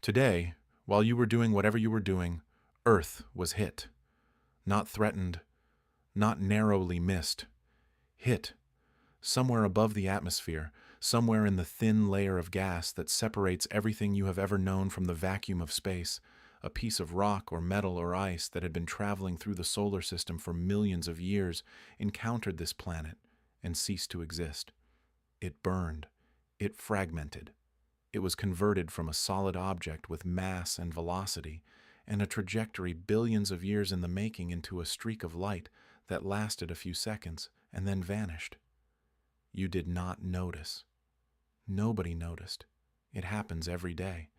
Today, while you were doing whatever you were doing, Earth was hit. Not threatened, not narrowly missed. Hit. Somewhere above the atmosphere, somewhere in the thin layer of gas that separates everything you have ever known from the vacuum of space, a piece of rock or metal or ice that had been traveling through the solar system for millions of years encountered this planet and ceased to exist. It burned. It fragmented. It was converted from a solid object with mass and velocity and a trajectory billions of years in the making into a streak of light that lasted a few seconds and then vanished. You did not notice. Nobody noticed. It happens every day.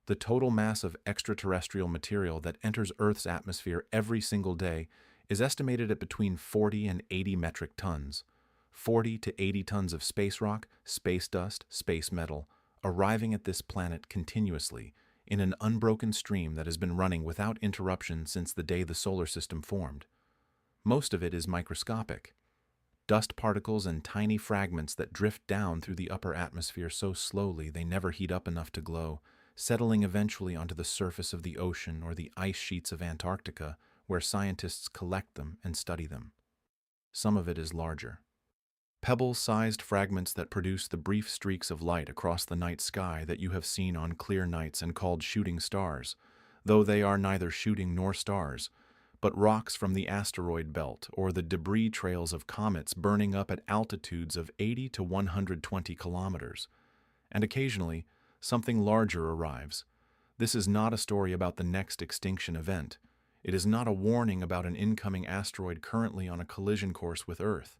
The total mass of extraterrestrial material that enters Earth's atmosphere every single day is estimated at between 40 and 80 metric tons. 40 to 80 tons of space rock, space dust, space metal, arriving at this planet continuously in an unbroken stream that has been running without interruption since the day the solar system formed. Most of it is microscopic. Dust particles and tiny fragments that drift down through the upper atmosphere so slowly they never heat up enough to glow, settling eventually onto the surface of the ocean or the ice sheets of Antarctica, where scientists collect them and study them. Some of it is larger. Pebble-sized fragments that produce the brief streaks of light across the night sky that you have seen on clear nights and called shooting stars, though they are neither shooting nor stars, but rocks from the asteroid belt or the debris trails of comets burning up at altitudes of 80 to 120 kilometers. And occasionally, something larger arrives. This is not a story about the next extinction event. It is not a warning about an incoming asteroid currently on a collision course with Earth.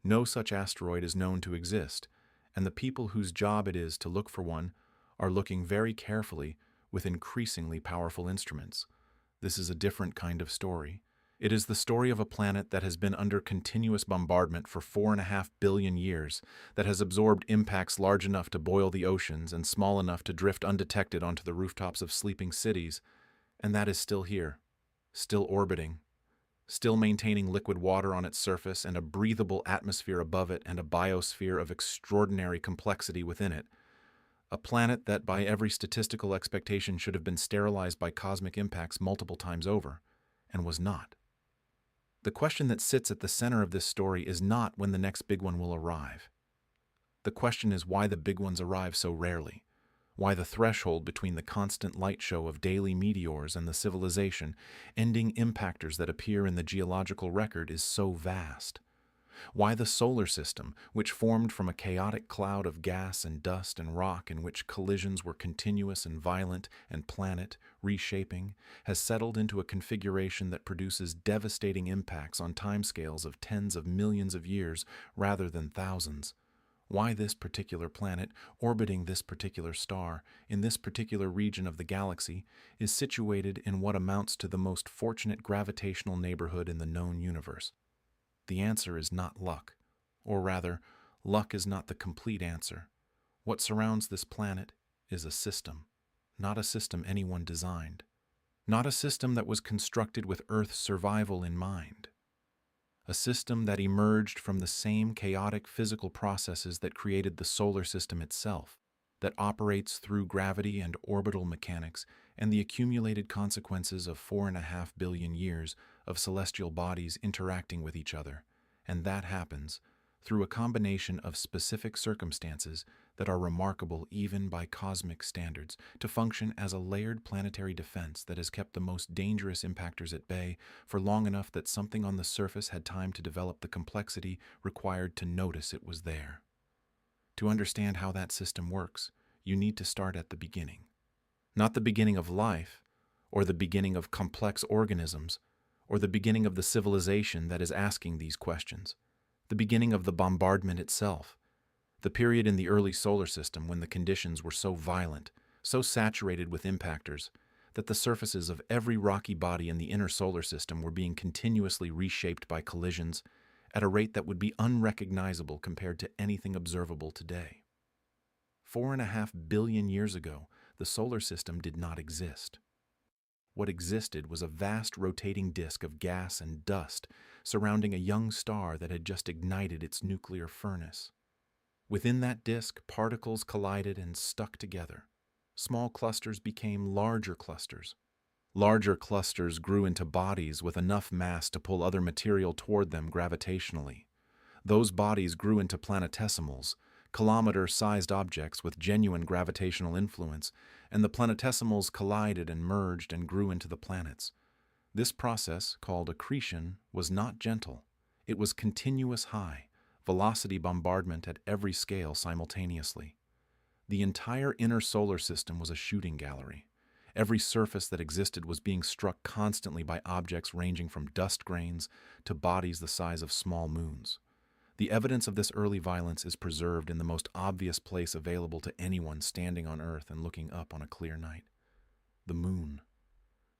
No such asteroid is known to exist, and the people whose job it is to look for one are looking very carefully with increasingly powerful instruments. This is a different kind of story. It is the story of a planet that has been under continuous bombardment for 4.5 billion years, that has absorbed impacts large enough to boil the oceans and small enough to drift undetected onto the rooftops of sleeping cities, and that is still here, still orbiting, still maintaining liquid water on its surface and a breathable atmosphere above it and a biosphere of extraordinary complexity within it. A planet that by every statistical expectation should have been sterilized by cosmic impacts multiple times over, and was not. The question that sits at the center of this story is not when the next big one will arrive. The question is why the big ones arrive so rarely, why the threshold between the constant light show of daily meteors and the civilization-ending impactors that appear in the geological record is so vast. Why the solar system, which formed from a chaotic cloud of gas and dust and rock in which collisions were continuous and violent and planet reshaping, has settled into a configuration that produces devastating impacts on timescales of tens of millions of years rather than thousands. Why this particular planet, orbiting this particular star, in this particular region of the galaxy, is situated in what amounts to the most fortunate gravitational neighborhood in the known universe. The answer is not luck, or rather, luck is not the complete answer. What surrounds this planet is a system, not a system anyone designed, not a system that was constructed with Earth's survival in mind. A system that emerged from the same chaotic physical processes that created the solar system itself, that operates through gravity and orbital mechanics and the accumulated consequences of 4.5 billion years of celestial bodies interacting with each other, and that happens through a combination of specific circumstances that are remarkable even by cosmic standards to function as a layered planetary defense that has kept the most dangerous impactors at bay for long enough that something on the surface had time to develop the complexity required to notice it was there. To understand how that system works, you need to start at the beginning. Not the beginning of life, or the beginning of complex organisms, or the beginning of the civilization that is asking these questions. The beginning of the bombardment itself. The period in the early solar system when the conditions were so violent, so saturated with impactors, that the surfaces of every rocky body in the inner solar system were being continuously reshaped by collisions at a rate that would be unrecognizable compared to anything observable today. 4.5 billion years ago, the solar system did not exist. What existed was a vast rotating disk of gas and dust surrounding a young star that had just ignited its nuclear furnace. Within that disk, particles collided and stuck together. Small clusters became larger clusters. Larger clusters grew into bodies with enough mass to pull other material toward them gravitationally. Those bodies grew into planetesimals, kilometer-sized objects with genuine gravitational influence, and the planetesimals collided and merged and grew into the planets. This process, called accretion, was not gentle. It was continuous high, velocity bombardment at every scale simultaneously. The entire inner solar system was a shooting gallery. Every surface that existed was being struck constantly by objects ranging from dust grains to bodies the size of small moons. The evidence of this early violence is preserved in the most obvious place available to anyone standing on Earth and looking up on a clear night: the moon.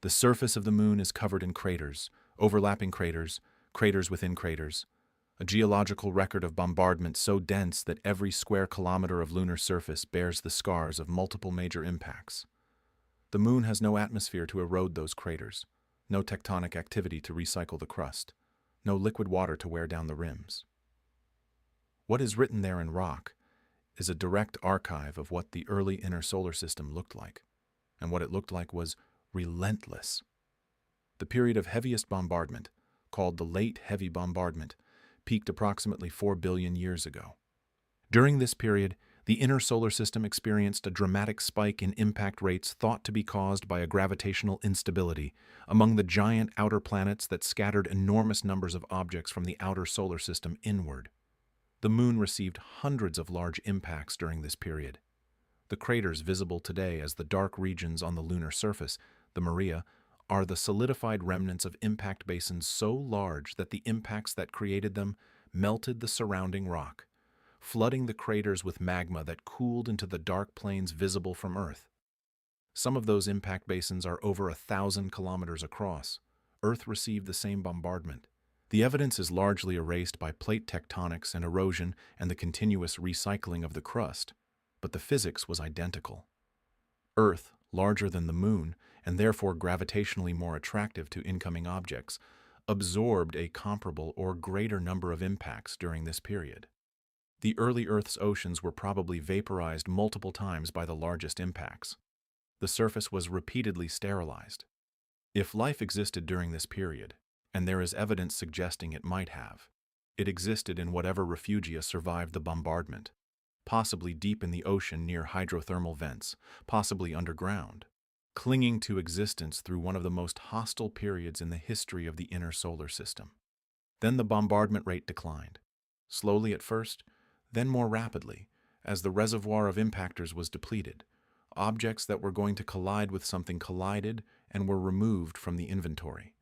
The surface of the moon is covered in craters, overlapping craters, craters within craters, a geological record of bombardment so dense that every square kilometer of lunar surface bears the scars of multiple major impacts. The moon has no atmosphere to erode those craters, no tectonic activity to recycle the crust, no liquid water to wear down the rims. What is written there in rock is a direct archive of what the early inner solar system looked like, and what it looked like was relentless. The period of heaviest bombardment, called the Late Heavy Bombardment, peaked approximately 4 billion years ago. During this period, the inner solar system experienced a dramatic spike in impact rates thought to be caused by a gravitational instability among the giant outer planets that scattered enormous numbers of objects from the outer solar system inward. The moon received hundreds of large impacts during this period. The craters visible today as the dark regions on the lunar surface, the Maria, are the solidified remnants of impact basins so large that the impacts that created them melted the surrounding rock, flooding the craters with magma that cooled into the dark plains visible from Earth. Some of those impact basins are over 1,000 kilometers across. Earth received the same bombardment. The evidence is largely erased by plate tectonics and erosion and the continuous recycling of the crust, but the physics was identical. Earth, larger than the moon, and therefore gravitationally more attractive to incoming objects, absorbed a comparable or greater number of impacts during this period. The early Earth's oceans were probably vaporized multiple times by the largest impacts. The surface was repeatedly sterilized. If life existed during this period, and there is evidence suggesting it might have, it existed in whatever refugia survived the bombardment, possibly deep in the ocean near hydrothermal vents, possibly underground, clinging to existence through one of the most hostile periods in the history of the inner solar system. Then the bombardment rate declined, slowly at first, then more rapidly, as the reservoir of impactors was depleted. Objects that were going to collide with something collided and were removed from the inventory.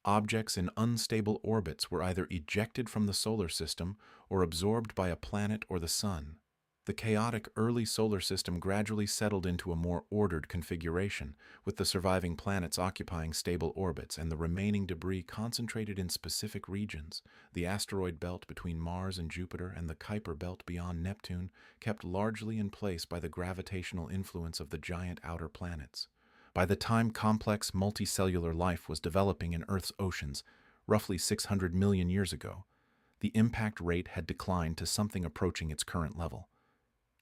Objects in unstable orbits were either ejected from the solar system or absorbed by a planet or the sun. The chaotic early solar system gradually settled into a more ordered configuration, with the surviving planets occupying stable orbits and the remaining debris concentrated in specific regions. The asteroid belt between Mars and Jupiter and the Kuiper belt beyond Neptune kept largely in place by the gravitational influence of the giant outer planets. By the time complex multicellular life was developing in Earth's oceans, roughly 600 million years ago, the impact rate had declined to something approaching its current level.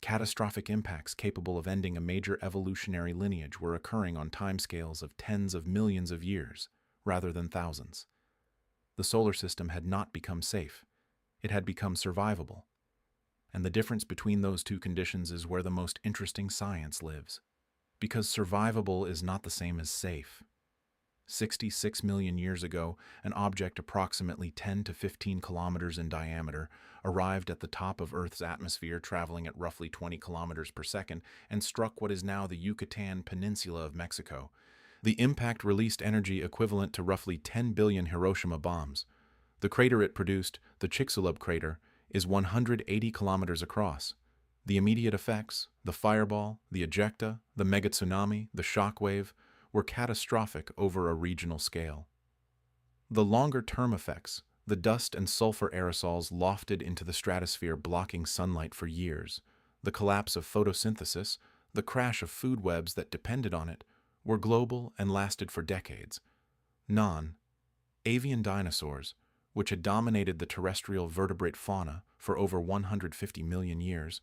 Catastrophic impacts capable of ending a major evolutionary lineage were occurring on timescales of tens of millions of years, rather than thousands. The solar system had not become safe. It had become survivable. And the difference between those two conditions is where the most interesting science lives. Because survivable is not the same as safe. 66 million years ago, an object approximately 10 to 15 kilometers in diameter arrived at the top of Earth's atmosphere traveling at roughly 20 kilometers per second and struck what is now the Yucatan Peninsula of Mexico. The impact released energy equivalent to roughly 10 billion Hiroshima bombs. The crater it produced, the Chicxulub crater, is 180 kilometers across. The immediate effects, the fireball, the ejecta, the megatsunami, the shockwave, were catastrophic over a regional scale. The longer-term effects, the dust and sulfur aerosols lofted into the stratosphere blocking sunlight for years, the collapse of photosynthesis, the crash of food webs that depended on it, were global and lasted for decades. Avian dinosaurs, which had dominated the terrestrial vertebrate fauna for over 150 million years,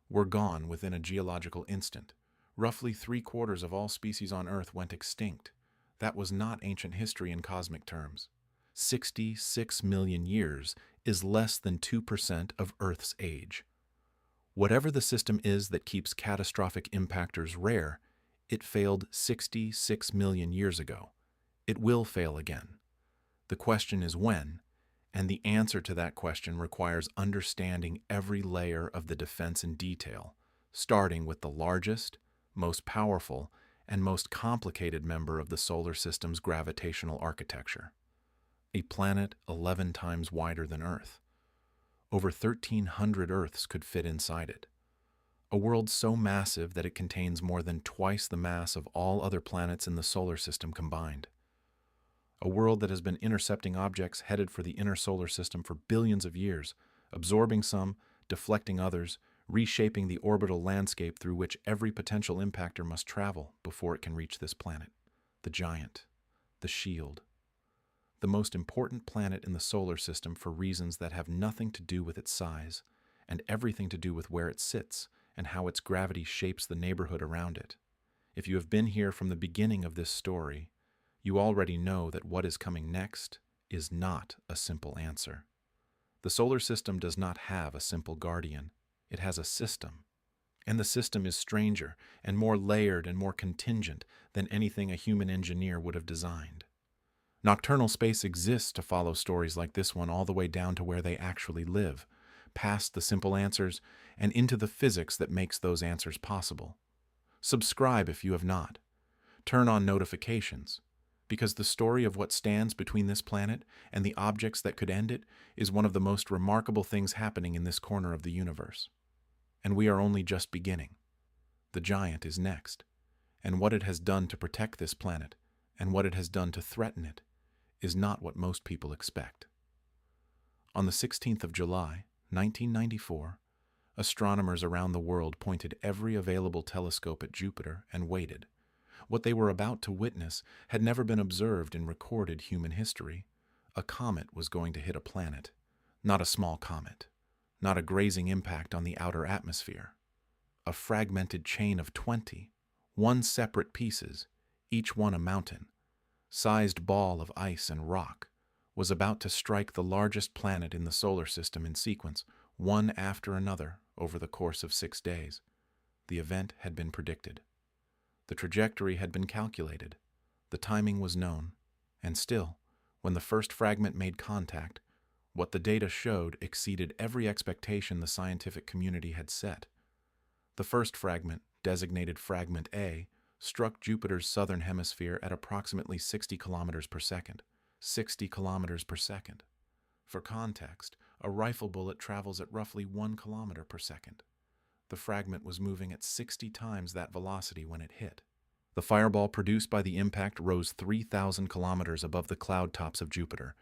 were gone within a geological instant, Roughly 3/4 of all species on Earth went extinct. That was not ancient history in cosmic terms. 66 million years is less than 2% of Earth's age. Whatever the system is that keeps catastrophic impactors rare, it failed 66 million years ago. It will fail again. The question is when, and the answer to that question requires understanding every layer of the defense in detail, starting with the largest, most powerful, and most complicated member of the solar system's gravitational architecture. A planet 11 times wider than Earth. Over 1,300 Earths could fit inside it. A world so massive that it contains more than twice the mass of all other planets in the solar system combined. A world that has been intercepting objects headed for the inner solar system for billions of years, absorbing some, deflecting others, reshaping the orbital landscape through which every potential impactor must travel before it can reach this planet. The giant. The shield. The most important planet in the solar system for reasons that have nothing to do with its size, and everything to do with where it sits and how its gravity shapes the neighborhood around it. If you have been here from the beginning of this story, you already know that what is coming next is not a simple answer. The solar system does not have a simple guardian. It has a system. And the system is stranger and more layered and more contingent than anything a human engineer would have designed. Nocturnal space exists to follow stories like this one all the way down to where they actually live, past the simple answers and into the physics that makes those answers possible. Subscribe if you have not. Turn on notifications, because the story of what stands between this planet and the objects that could end it is one of the most remarkable things happening in this corner of the universe. And we are only just beginning. The giant is next, and what it has done to protect this planet and what it has done to threaten it is not what most people expect. On the 16th of July, 1994, astronomers around the world pointed every available telescope at Jupiter and waited. What they were about to witness had never been observed in recorded human history. A comet was going to hit a planet. Not a small comet. Not a grazing impact on the outer atmosphere. A fragmented chain of 20, one separate pieces, each one a mountain, sized ball of ice and rock, was about to strike the largest planet in the solar system in sequence, one after another, over the course of 6 days. The event had been predicted. The trajectory had been calculated. The timing was known. And still, when the first fragment made contact, what the data showed exceeded every expectation the scientific community had set. The first fragment, designated Fragment A, struck Jupiter's southern hemisphere at approximately 60 kilometers per second. 60 kilometers per second. For context, a rifle bullet travels at roughly 1 kilometer per second. The fragment was moving at 60 times that velocity when it hit. The fireball produced by the impact rose 3,000 kilometers above the cloud tops of Jupiter,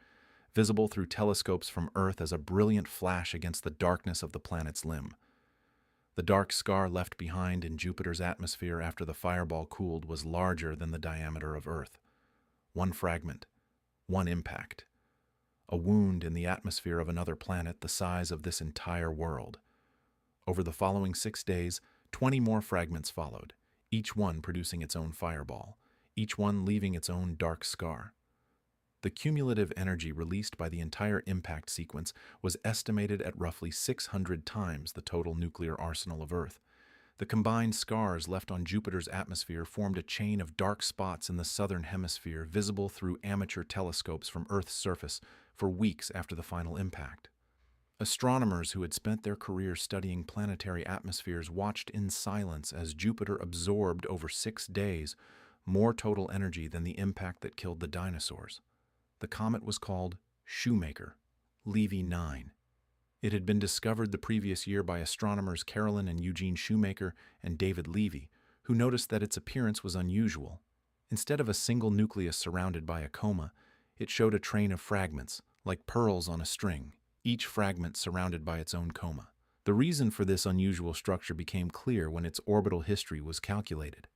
visible through telescopes from Earth as a brilliant flash against the darkness of the planet's limb. The dark scar left behind in Jupiter's atmosphere after the fireball cooled was larger than the diameter of Earth. One fragment, one impact. A wound in the atmosphere of another planet the size of this entire world. Over the following 6 days, 20 more fragments followed, each one producing its own fireball, each one leaving its own dark scar. The cumulative energy released by the entire impact sequence was estimated at roughly 600 times the total nuclear arsenal of Earth. The combined scars left on Jupiter's atmosphere formed a chain of dark spots in the southern hemisphere visible through amateur telescopes from Earth's surface for weeks after the final impact. Astronomers who had spent their careers studying planetary atmospheres watched in silence as Jupiter absorbed over 6 days more total energy than the impact that killed the dinosaurs. The comet was called Shoemaker, Levy 9. It had been discovered the previous year by astronomers Carolyn and Eugene Shoemaker and David Levy, who noticed that its appearance was unusual. Instead of a single nucleus surrounded by a coma, it showed a train of fragments, like pearls on a string, each fragment surrounded by its own coma. The reason for this unusual structure became clear when its orbital history was calculated.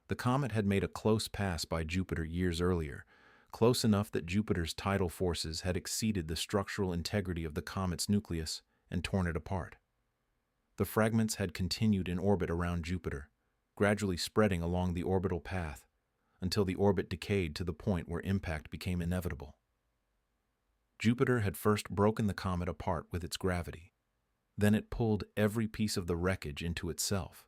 The comet had made a close pass by Jupiter years earlier, close enough that Jupiter's tidal forces had exceeded the structural integrity of the comet's nucleus and torn it apart. The fragments had continued in orbit around Jupiter, gradually spreading along the orbital path until the orbit decayed to the point where impact became inevitable. Jupiter had first broken the comet apart with its gravity. Then it pulled every piece of the wreckage into itself.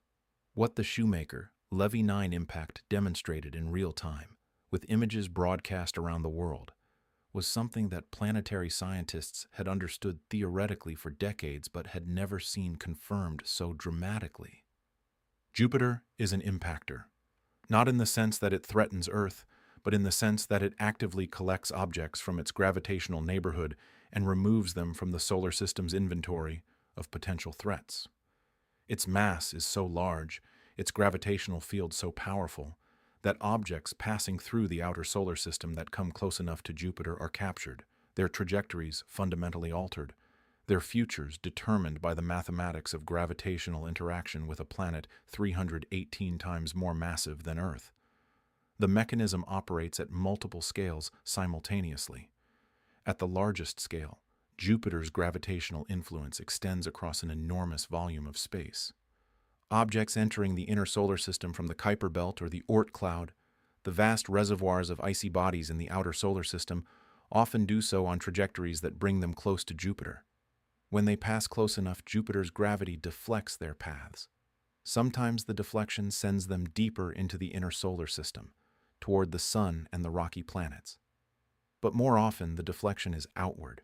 What the Shoemaker Levy 9 impact demonstrated in real time, with images broadcast around the world, was something that planetary scientists had understood theoretically for decades but had never seen confirmed so dramatically. Jupiter is an impactor, not in the sense that it threatens Earth, but in the sense that it actively collects objects from its gravitational neighborhood and removes them from the solar system's inventory of potential threats. Its mass is so large, its gravitational field so powerful, that objects passing through the outer solar system that come close enough to Jupiter are captured, their trajectories fundamentally altered, their futures determined by the mathematics of gravitational interaction with a planet 318 times more massive than Earth. The mechanism operates at multiple scales simultaneously. At the largest scale, Jupiter's gravitational influence extends across an enormous volume of space. Objects entering the inner solar system from the Kuiper belt or the Oort cloud, the vast reservoirs of icy bodies in the outer solar system, often do so on trajectories that bring them close to Jupiter. When they pass close enough, Jupiter's gravity deflects their paths. Sometimes the deflection sends them deeper into the inner solar system, toward the Sun and the rocky planets. But more often, the deflection is outward.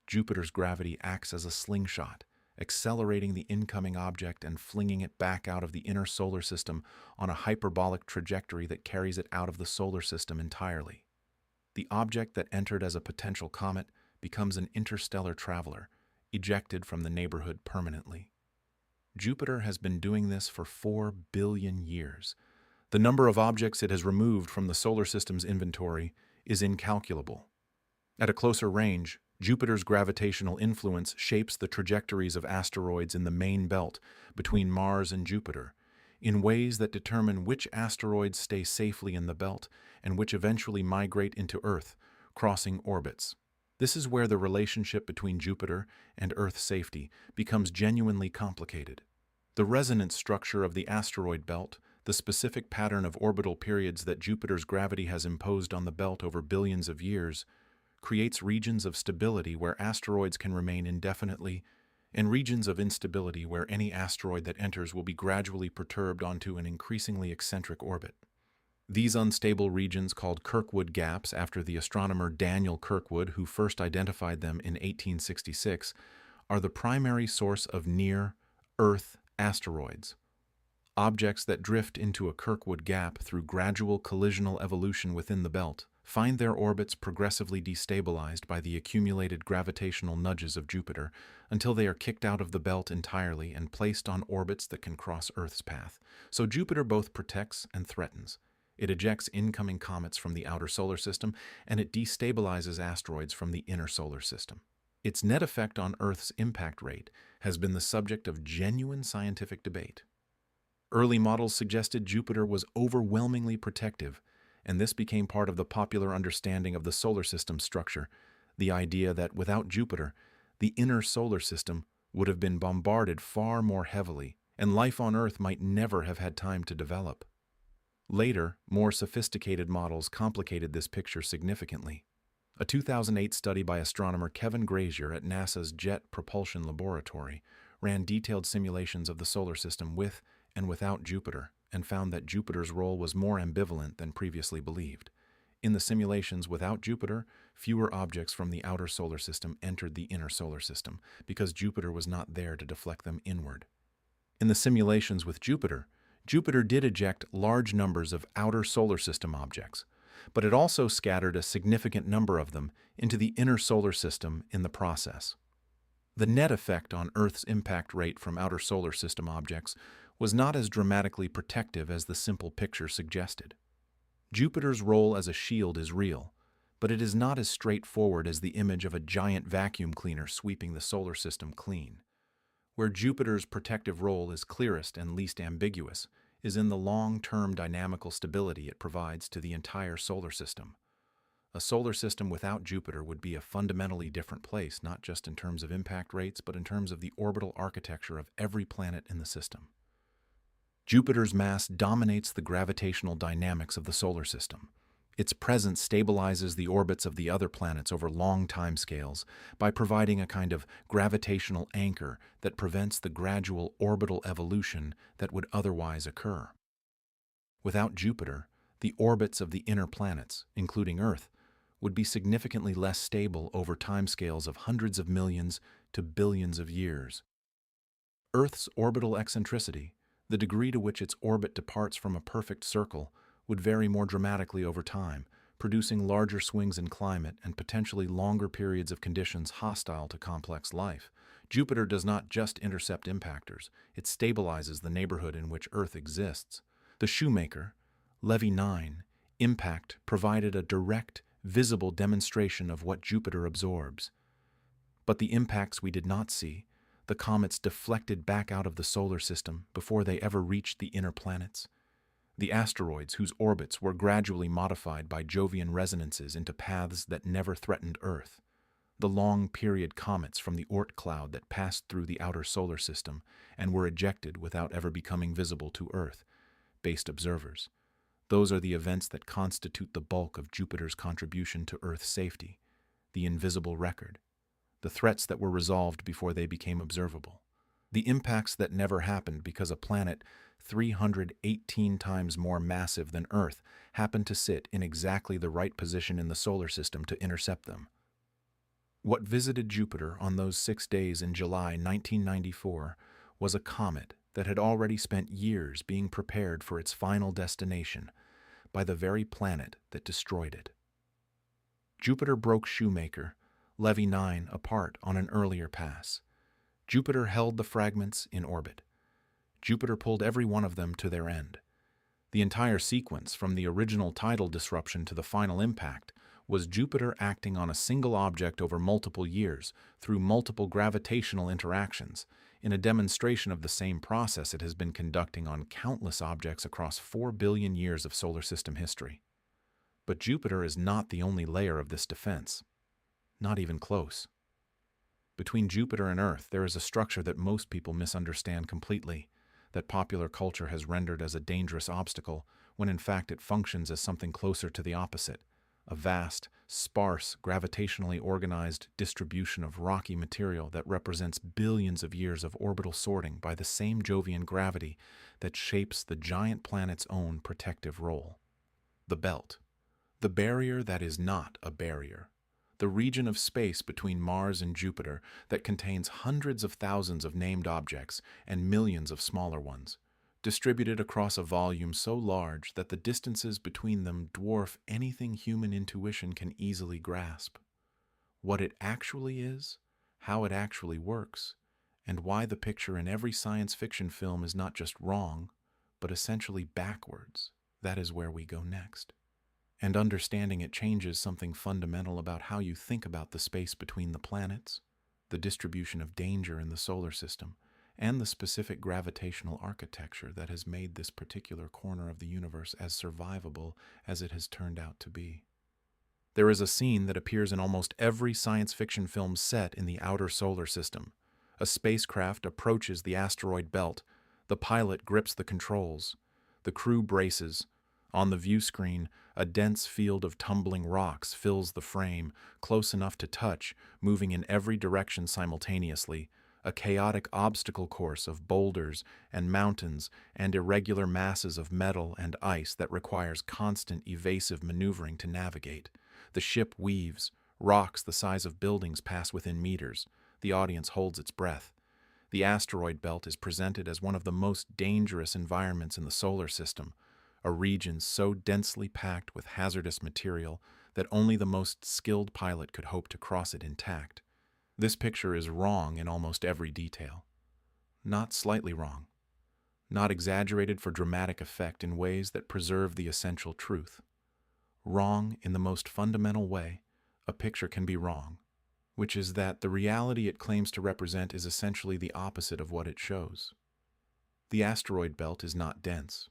Jupiter's gravity acts as a slingshot, accelerating the incoming object and flinging it back out of the inner solar system on a hyperbolic trajectory that carries it out of the solar system entirely. The object that entered as a potential comet becomes an interstellar traveler, ejected from the neighborhood permanently. Jupiter has been doing this for 4 billion years. The number of objects it has removed from the solar system's inventory is incalculable. At a closer range, Jupiter's gravitational influence shapes the trajectories of asteroids in the main belt between Mars and Jupiter, in ways that determine which asteroids stay safely in the belt and which eventually migrate into Earth, crossing orbits. This is where the relationship between Jupiter and Earth safety becomes genuinely complicated. The resonance structure of the asteroid belt, the specific pattern of orbital periods that Jupiter's gravity has imposed on the belt over billions of years, creates regions of stability where asteroids can remain indefinitely, and regions of instability where any asteroid that enters will be gradually perturbed onto an increasingly eccentric orbit. These unstable regions, called Kirkwood gaps after the astronomer Daniel Kirkwood, who first identified them in 1866, are the primary source of near-Earth asteroids. Objects that drift into a Kirkwood gap through gradual collisional evolution within the belt find their orbits progressively destabilized by the accumulated gravitational nudges of Jupiter until they are kicked out of the belt entirely and placed on orbits that can cross Earth's path. So Jupiter both protects and threatens. It ejects incoming comets from the outer solar system, and it destabilizes asteroids from the inner solar system. Its net effect on Earth's impact rate has been the subject of genuine scientific debate. Early models suggested Jupiter was overwhelmingly protective, and this became part of the popular understanding of the solar system structure, the idea that without Jupiter, the inner solar system would have been bombarded far more heavily, and life on Earth might never have had time to develop. Later, more sophisticated models complicated this picture significantly. A 2008 study by astronomer Kevin Grazier at NASA's Jet Propulsion Laboratory ran detailed simulations of the solar system with and without Jupiter, and found that Jupiter's role was more ambivalent than previously believed. In the simulations without Jupiter, fewer objects from the outer solar system entered the inner solar system, because Jupiter was not there to deflect them inward. In the simulations with Jupiter, Jupiter did eject large numbers of outer solar system objects, but it also scattered a significant number of them into the inner solar system in the process. The net effect on Earth's impact rate from outer solar system objects was not as dramatically protective as the simple picture suggested. Jupiter's role as a shield is real, but it is not as straightforward as the image of a giant vacuum cleaner sweeping the solar system clean. Where Jupiter's protective role is clearest and least ambiguous is in the long-term dynamical stability it provides to the entire solar system. A solar system without Jupiter would be a fundamentally different place, not just in terms of impact rates, but in terms of the orbital architecture of every planet in the system. Jupiter's mass dominates the gravitational dynamics of the solar system. Its presence stabilizes the orbits of the other planets over long timescales by providing a kind of gravitational anchor that prevents the gradual orbital evolution that would otherwise occur. Without Jupiter, the orbits of the inner planets, including Earth, would be significantly less stable over timescales of hundreds of millions to billions of years. Earth's orbital eccentricity, the degree to which its orbit departs from a perfect circle, would vary more dramatically over time, producing larger swings in climate and potentially longer periods of conditions hostile to complex life. Jupiter does not just intercept impactors, it stabilizes the neighborhood in which Earth exists. The Shoemaker, Levy 9, impact provided a direct, visible demonstration of what Jupiter absorbs. But the impacts we did not see, the comets deflected back out of the solar system before they ever reached the inner planets. The asteroids whose orbits were gradually modified by Jovian resonances into paths that never threatened Earth. The long-period comets from the Oort cloud that passed through the outer solar system and were ejected without ever becoming visible to Earth-based observers. Those are the events that constitute the bulk of Jupiter's contribution to Earth's safety, the invisible record, the threats that were resolved before they became observable, the impacts that never happened because a planet 318 times more massive than Earth happened to sit in exactly the right position in the solar system to intercept them. What visited Jupiter on those 6 days in July 1994 was a comet that had already spent years being prepared for its final destination by the very planet that destroyed it. Jupiter broke Shoemaker, Levy 9, apart on an earlier pass. Jupiter held the fragments in orbit. Jupiter pulled every one of them to their end. The entire sequence, from the original tidal disruption to the final impact, was Jupiter acting on a single object over multiple years through multiple gravitational interactions, in a demonstration of the same process it has been conducting on countless objects across 4 billion years of solar system history. But Jupiter is not the only layer of this defense. Not even close. Between Jupiter and Earth, there is a structure that most people misunderstand completely, that popular culture has rendered as a dangerous obstacle, when in fact it functions as something closer to the opposite, a vast, sparse, gravitationally organized distribution of rocky material that represents billions of years of orbital sorting by the same Jovian gravity that shapes the giant planet's own protective role. The belt. The barrier that is not a barrier. The region of space between Mars and Jupiter that contains hundreds of thousands of named objects and millions of smaller ones, distributed across a volume so large that the distances between them dwarf anything human intuition can easily grasp. What it actually is, how it actually works, and why the picture in every science fiction film is not just wrong, but essentially backwards, that is where we go next. And understanding it changes something fundamental about how you think about the space between the planets, the distribution of danger in the solar system, and the specific gravitational architecture that has made this particular corner of the universe as survivable as it has turned out to be. There is a scene that appears in almost every science fiction film set in the outer solar system. A spacecraft approaches the asteroid belt. The pilot grips the controls. The crew braces. On the view screen, a dense field of tumbling rocks fills the frame, close enough to touch, moving in every direction simultaneously, a chaotic obstacle course of boulders and mountains and irregular masses of metal and ice that requires constant evasive maneuvering to navigate. The ship weaves, rocks the size of buildings pass within meters. The audience holds its breath. The asteroid belt is presented as one of the most dangerous environments in the solar system, a region so densely packed with hazardous material that only the most skilled pilot could hope to cross it intact. This picture is wrong in almost every detail. Not slightly wrong. Not exaggerated for dramatic effect in ways that preserve the essential truth. Wrong in the most fundamental way a picture can be wrong, which is that the reality it claims to represent is essentially the opposite of what it shows. The asteroid belt is not dense.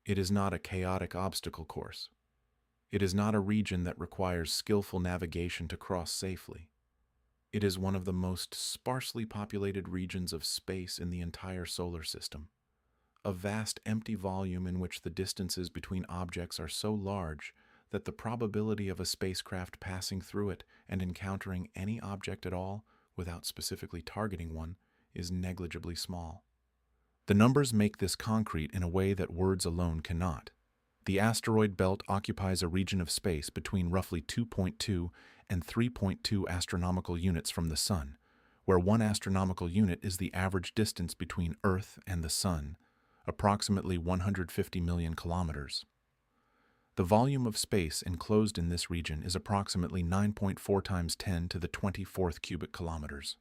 It is not a chaotic obstacle course. It is not a region that requires skillful navigation to cross safely. It is one of the most sparsely populated regions of space in the entire solar system, a vast empty volume in which the distances between objects are so large that the probability of a spacecraft passing through it and encountering any object at all, without specifically targeting one, is negligibly small. The numbers make this concrete in a way that words alone cannot. The asteroid belt occupies a region of space between roughly 2.2 and 3.2 astronomical units from the Sun, where 1 astronomical unit is the average distance between Earth and the Sun, approximately 150 million kilometers. The volume of space enclosed in this region is approximately 9.4 times 10 to the 24th cubic kilometers.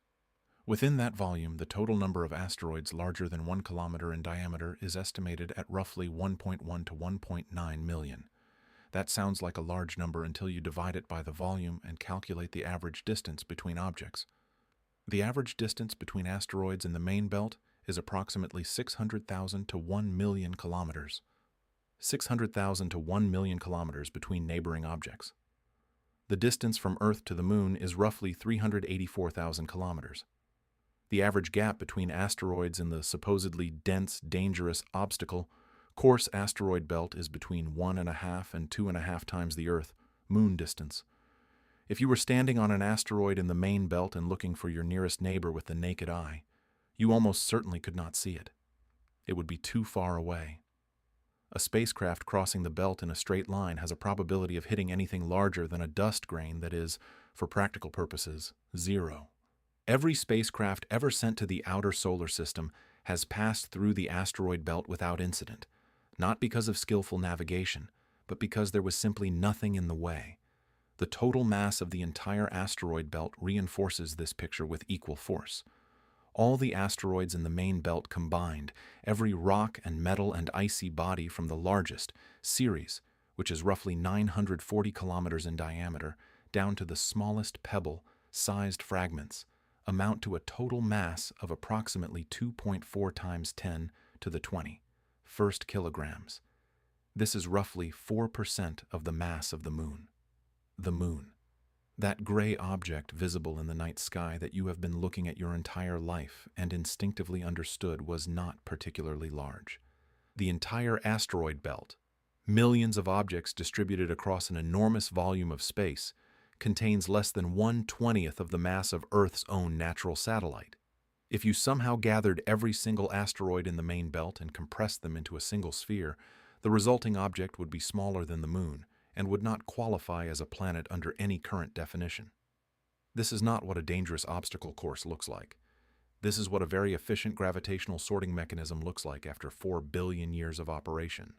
Within that volume, the total number of asteroids larger than 1 kilometer in diameter is estimated at roughly 1.1 to 1.9 million. That sounds like a large number until you divide it by the volume and calculate the average distance between objects. The average distance between asteroids in the main belt is approximately 600,000 to 1 million kilometers. 600,000 to 1 million kilometers between neighboring objects. The distance from Earth to the Moon is roughly 384,000 kilometers. The average gap between asteroids in the supposedly dense, dangerous obstacle course asteroid belt is between 1.5 and 2.5 times the Earth-Moon distance. If you were standing on an asteroid in the main belt and looking for your nearest neighbor with the naked eye, you almost certainly could not see it. It would be too far away. A spacecraft crossing the belt in a straight line has a probability of hitting anything larger than a dust grain that is, for practical purposes, 0. Every spacecraft ever sent to the outer solar system has passed through the asteroid belt without incident, not because of skillful navigation, but because there was simply nothing in the way. The total mass of the entire asteroid belt reinforces this picture with equal force. All the asteroids in the main belt combined, every rock and metal and icy body from the largest, Ceres, which is roughly 940 kilometers in diameter, down to the smallest pebble-sized fragments, amount to a total mass of approximately 2.4 times 10 to the 21st kilograms. This is roughly 4% of the mass of the Moon. The Moon. That gray object visible in the night sky that you have been looking at your entire life and instinctively understood was not particularly large. The entire asteroid belt, millions of objects distributed across an enormous volume of space, contains less than 1/20th of the mass of Earth's own natural satellite. If you somehow gathered every single asteroid in the main belt and compressed them into a single sphere, the resulting object would be smaller than the Moon, and would not qualify as a planet under any current definition. This is not what a dangerous obstacle course looks like. This is what a very efficient gravitational sorting mechanism looks like after 4 billion years of operation.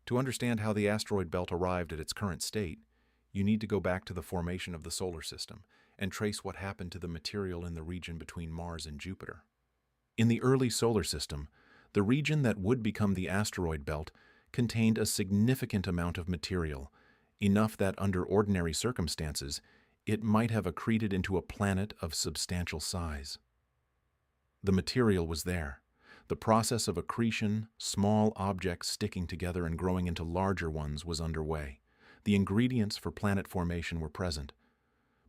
To understand how the asteroid belt arrived at its current state, you need to go back to the formation of the solar system and trace what happened to the material in the region between Mars and Jupiter. In the early solar system, the region that would become the asteroid belt contained a significant amount of material, enough that under ordinary circumstances, it might have accreted into a planet of substantial size. The material was there. The process of accretion, small objects sticking together and growing into larger ones, was underway. The ingredients for planet formation were present.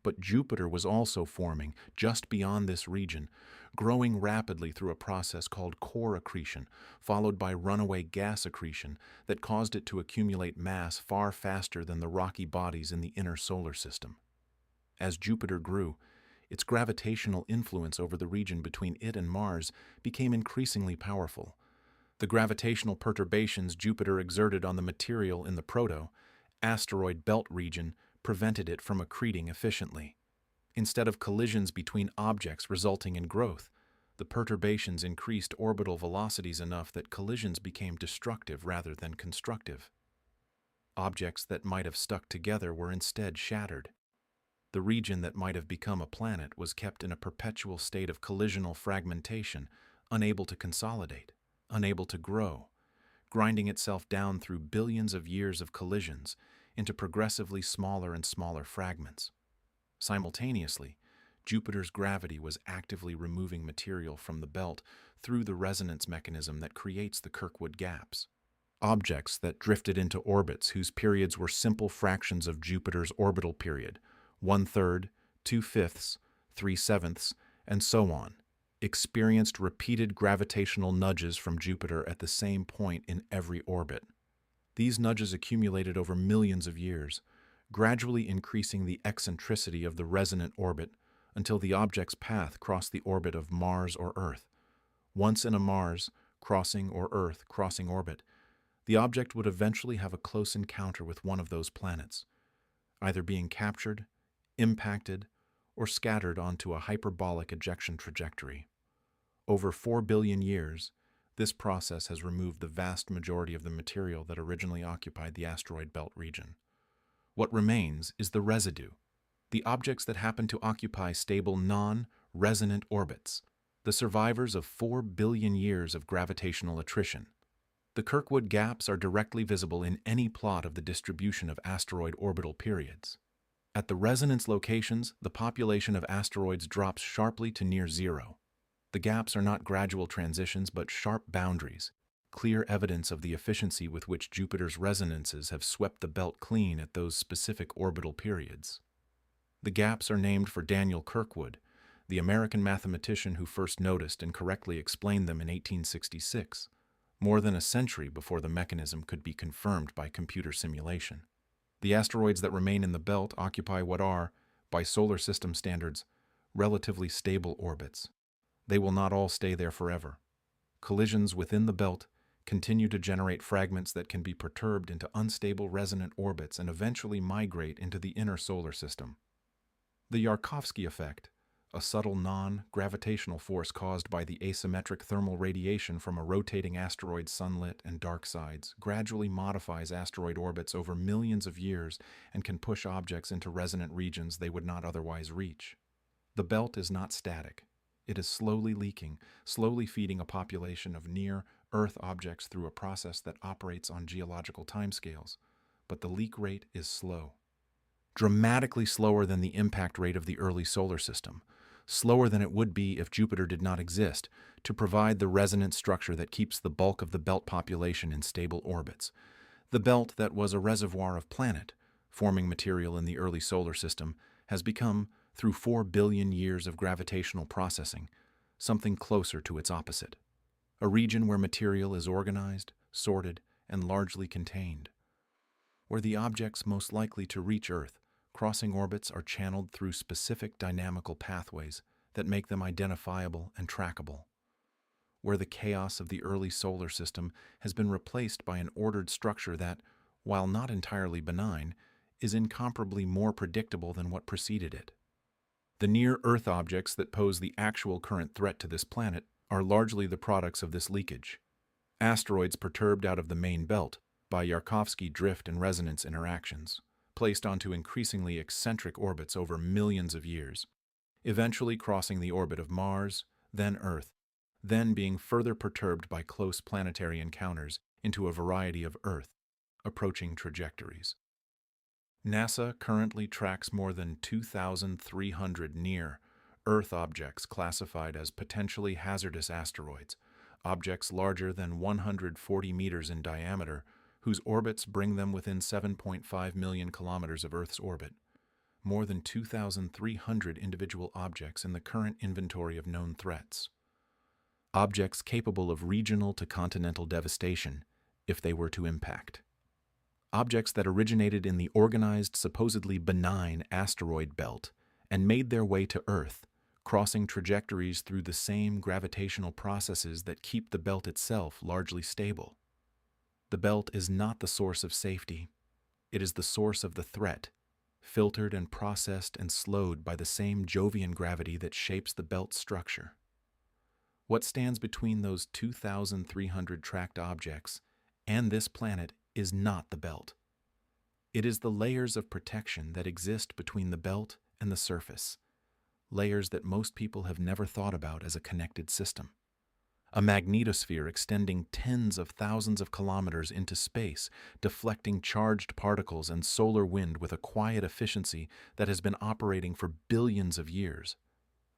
But Jupiter was also forming just beyond this region, growing rapidly through a process called core accretion, followed by runaway gas accretion that caused it to accumulate mass far faster than the rocky bodies in the inner solar system. As Jupiter grew, its gravitational influence over the region between it and Mars became increasingly powerful. The gravitational perturbations Jupiter exerted on the material in the proto-asteroid belt region prevented it from accreting efficiently. Instead of collisions between objects resulting in growth, the perturbations increased orbital velocities enough that collisions became destructive rather than constructive. Objects that might have stuck together were instead shattered. The region that might have become a planet was kept in a perpetual state of collisional fragmentation, unable to consolidate, unable to grow, grinding itself down through billions of years of collisions into progressively smaller and smaller fragments. Simultaneously, Jupiter's gravity was actively removing material from the belt through the resonance mechanism that creates the Kirkwood gaps. Objects that drifted into orbits whose periods were simple fractions of Jupiter's orbital period, 1/3, 2/5, 3/7, and so on, experienced repeated gravitational nudges from Jupiter at the same point in every orbit. These nudges accumulated over millions of years, gradually increasing the eccentricity of the resonant orbit until the object's path crossed the orbit of Mars or Earth. Once in a Mars crossing or Earth crossing orbit, the object would eventually have a close encounter with one of those planets, either being captured, impacted, or scattered onto a hyperbolic ejection trajectory. Over 4 billion years, this process has removed the vast majority of the material that originally occupied the asteroid belt region. What remains is the residue, the objects that happen to occupy stable non-resonant orbits, the survivors of 4 billion years of gravitational attrition. The Kirkwood gaps are directly visible in any plot of the distribution of asteroid orbital periods. At the resonance locations, the population of asteroids drops sharply to near zero. The gaps are not gradual transitions but sharp boundaries, clear evidence of the efficiency with which Jupiter's resonances have swept the belt clean at those specific orbital periods. The gaps are named for Daniel Kirkwood, the American mathematician who first noticed and correctly explained them in 1866, more than a century before the mechanism could be confirmed by computer simulation. The asteroids that remain in the belt occupy what are, by solar system standards, relatively stable orbits. They will not all stay there forever. Collisions within the belt continue to generate fragments that can be perturbed into unstable resonant orbits and eventually migrate into the inner solar system. The Yarkovsky effect, a subtle non-gravitational force caused by the asymmetric thermal radiation from a rotating asteroid's sunlit and dark sides, gradually modifies asteroid orbits over millions of years and can push objects into resonant regions they would not otherwise reach. The belt is not static. It is slowly leaking, slowly feeding a population of near-Earth objects through a process that operates on geological timescales, but the leak rate is slow. Dramatically slower than the impact rate of the early solar system, slower than it would be if Jupiter did not exist, to provide the resonant structure that keeps the bulk of the belt population in stable orbits. The belt that was a reservoir of planet, forming material in the early solar system, has become, through 4 billion years of gravitational processing, something closer to its opposite. A region where material is organized, sorted, and largely contained. Where the objects most likely to reach Earth, crossing orbits are channeled through specific dynamical pathways that make them identifiable and trackable. Where the chaos of the early solar system has been replaced by an ordered structure that, while not entirely benign, is incomparably more predictable than what preceded it. The near-Earth objects that pose the actual current threat to this planet are largely the products of this leakage. Asteroids perturbed out of the main belt by Yarkovsky drift and resonance interactions, placed onto increasingly eccentric orbits over millions of years, eventually crossing the orbit of Mars, then Earth, then being further perturbed by close planetary encounters into a variety of Earth-approaching trajectories. NASA currently tracks more than 2,300 near-Earth objects classified as potentially hazardous asteroids, objects larger than 140 meters in diameter, whose orbits bring them within 7.5 million kilometers of Earth's orbit. More than 2,300 individual objects in the current inventory of known threats. Objects capable of regional to continental devastation if they were to impact. Objects that originated in the organized, supposedly benign asteroid belt and made their way to Earth, crossing trajectories through the same gravitational processes that keep the belt itself largely stable. The belt is not the source of safety. It is the source of the threat, filtered and processed and slowed by the same Jovian gravity that shapes the belt's structure. What stands between those 2,300 tracked objects and this planet is not the belt. It is the layers of protection that exist between the belt and the surface, layers that most people have never thought about as a connected system. A magnetosphere extending tens of thousands of kilometers into space, deflecting charged particles and solar wind with a quiet efficiency that has been operating for billions of years.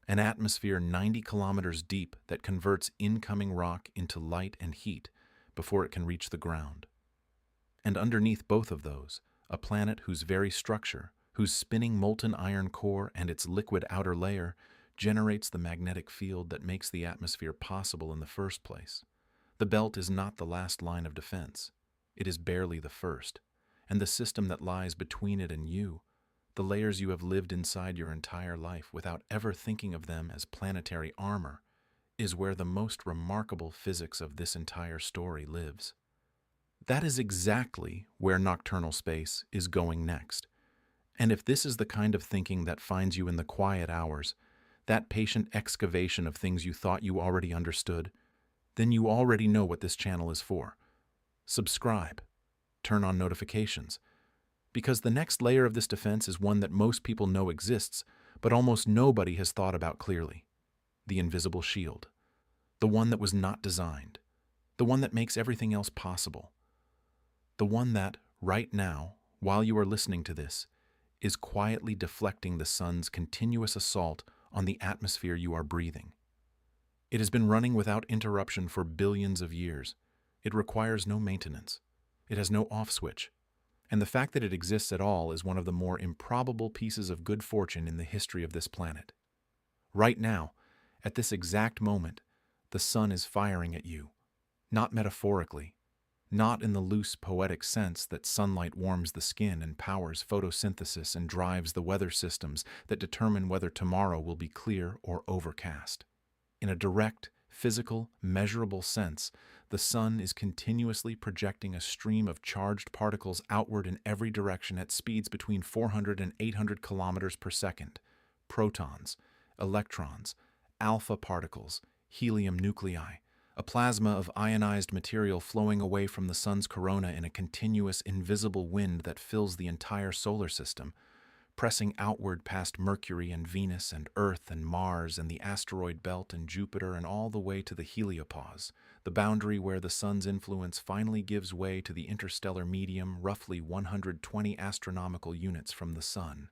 An atmosphere 90 kilometers deep that converts incoming rock into light and heat before it can reach the ground. And underneath both of those, a planet whose very structure, whose spinning molten iron core and its liquid outer layer, generates the magnetic field that makes the atmosphere possible in the first place. The belt is not the last line of defense. It is barely the first. And the system that lies between it and you, the layers you have lived inside your entire life without ever thinking of them as planetary armor, is where the most remarkable physics of this entire story lives. That is exactly where nocturnal space is going next. And if this is the kind of thinking that finds you in the quiet hours, that patient excavation of things you thought you already understood, then you already know what this channel is for. Subscribe. Turn on notifications. Because the next layer of this defense is one that most people know exists, but almost nobody has thought about clearly. The invisible shield. The one that was not designed. The one that makes everything else possible. The one that, right now, while you are listening to this, is quietly deflecting the sun's continuous assault on the atmosphere you are breathing. It has been running without interruption for billions of years. It requires no maintenance. It has no off switch. And the fact that it exists at all is one of the more improbable pieces of good fortune in the history of this planet. Right now, at this exact moment, the sun is firing at you. Not metaphorically. Not in the loose, poetic sense that sunlight warms the skin and powers photosynthesis and drives the weather systems that determine whether tomorrow will be clear or overcast. In a direct, physical, measurable sense, the sun is continuously projecting a stream of charged particles outward in every direction at speeds between 400 and 800 kilometers per second. Protons, electrons, alpha particles, helium nuclei, a plasma of ionized material flowing away from the sun's corona in a continuous invisible wind that fills the entire solar system, pressing outward past Mercury and Venus and Earth and Mars and the asteroid belt and Jupiter and all the way to the heliopause, the boundary where the sun's influence finally gives way to the interstellar medium roughly 120 astronomical units from the sun.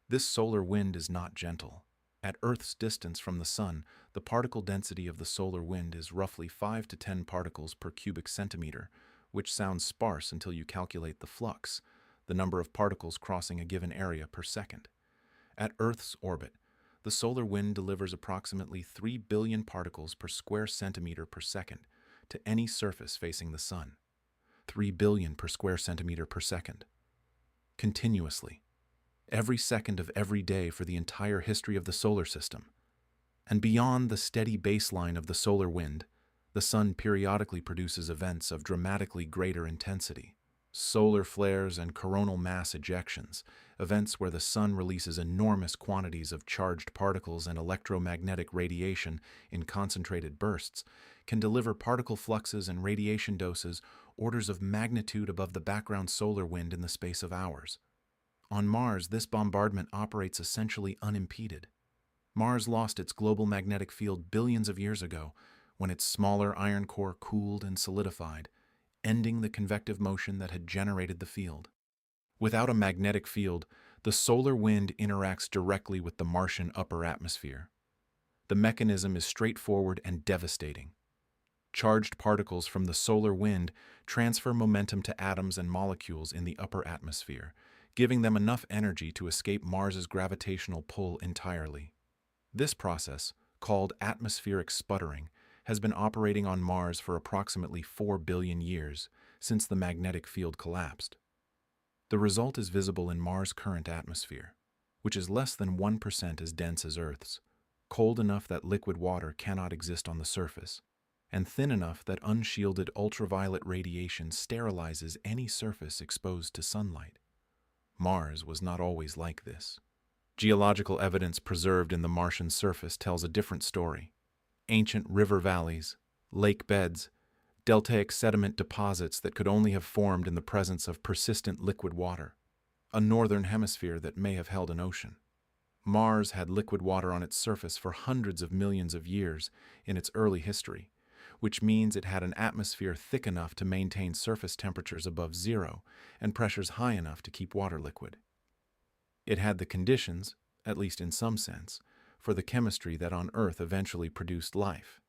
This solar wind is not gentle. At Earth's distance from the sun, the particle density of the solar wind is roughly 5 to 10 particles per cubic centimeter, which sounds sparse until you calculate the flux, the number of particles crossing a given area per second. At Earth's orbit, the solar wind delivers approximately 3 billion particles per square centimeter per second to any surface facing the sun. 3 billion per square centimeter per second. Continuously. Every second of every day for the entire history of the solar system. And beyond the steady baseline of the solar wind, the sun periodically produces events of dramatically greater intensity. Solar flares and coronal mass ejections, events where the sun releases enormous quantities of charged particles and electromagnetic radiation in concentrated bursts, can deliver particle fluxes and radiation doses orders of magnitude above the background solar wind in the space of hours. On Mars, this bombardment operates essentially unimpeded. Mars lost its global magnetic field billions of years ago when its smaller iron core cooled and solidified, ending the convective motion that had generated the field. Without a magnetic field, the solar wind interacts directly with the Martian upper atmosphere. The mechanism is straightforward and devastating. Charged particles from the solar wind transfer momentum to atoms and molecules in the upper atmosphere, giving them enough energy to escape Mars's gravitational pull entirely. This process, called atmospheric sputtering, has been operating on Mars for approximately 4 billion years, since the magnetic field collapsed. The result is visible in Mars' current atmosphere, which is less than 1% as dense as Earth's, cold enough that liquid water cannot exist on the surface, and thin enough that unshielded ultraviolet radiation sterilizes any surface exposed to sunlight. Mars was not always like this. Geological evidence preserved in the Martian surface tells a different story. Ancient river valleys, lake beds, deltaic sediment deposits that could only have formed in the presence of persistent liquid water, a northern hemisphere that may have held an ocean. Mars had liquid water on its surface for hundreds of millions of years in its early history, which means it had an atmosphere thick enough to maintain surface temperatures above zero and pressures high enough to keep water liquid. It had the conditions, at least in some sense, for the chemistry that on Earth eventually produced life.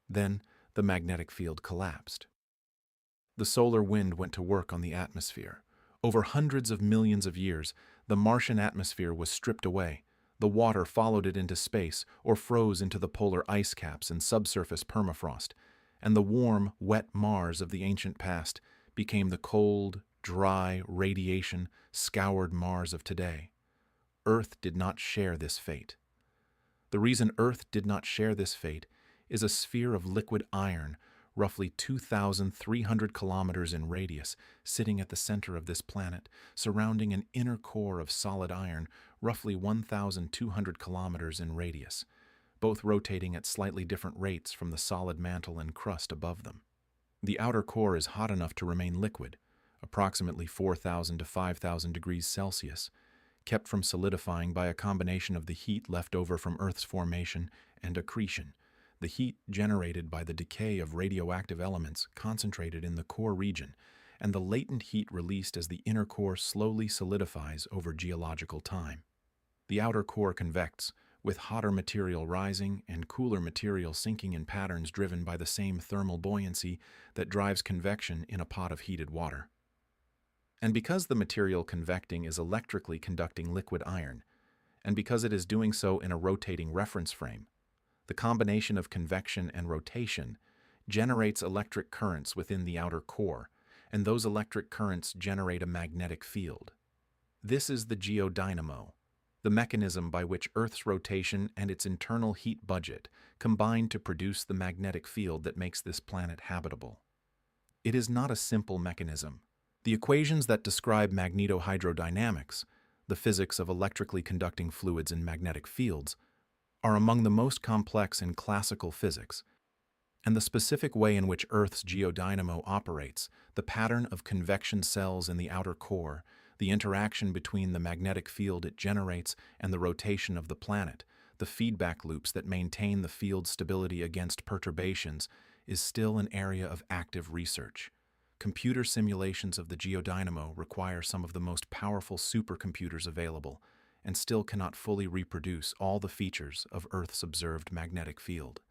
Then the magnetic field collapsed. The solar wind went to work on the atmosphere. Over hundreds of millions of years, the Martian atmosphere was stripped away, The water followed it into space or froze into the polar ice caps and subsurface permafrost, and the warm, wet Mars of the ancient past became the cold, dry, radiation-scoured Mars of today. Earth did not share this fate. The reason Earth did not share this fate is a sphere of liquid iron, roughly 2,300 kilometers in radius, sitting at the center of this planet, surrounding an inner core of solid iron, roughly 1,200 kilometers in radius, both rotating at slightly different rates from the solid mantle and crust above them. The outer core is hot enough to remain liquid, approximately 4,000 to 5,000 degrees Celsius, kept from solidifying by a combination of the heat left over from Earth's formation and accretion, the heat generated by the decay of radioactive elements concentrated in the core region, and the latent heat released as the inner core slowly solidifies over geological time. The outer core convects, with hotter material rising and cooler material sinking in patterns driven by the same thermal buoyancy that drives convection in a pot of heated water. And because the material convecting is electrically conducting liquid iron, and because it is doing so in a rotating reference frame, the combination of convection and rotation generates electric currents within the outer core, and those electric currents generate a magnetic field. This is the geodynamo, the mechanism by which Earth's rotation and its internal heat budget combine to produce the magnetic field that makes this planet habitable. It is not a simple mechanism. The equations that describe magnetohydrodynamics, the physics of electrically conducting fluids and magnetic fields, are among the most complex in classical physics, and the specific way in which Earth's geodynamo operates, the pattern of convection cells in the outer core, the interaction between the magnetic field it generates and the rotation of the planet, the feedback loops that maintain the field's stability against perturbations, is still an area of active research. Computer simulations of the geodynamo require some of the most powerful supercomputers available, and still cannot fully reproduce all the features of Earth's observed magnetic field.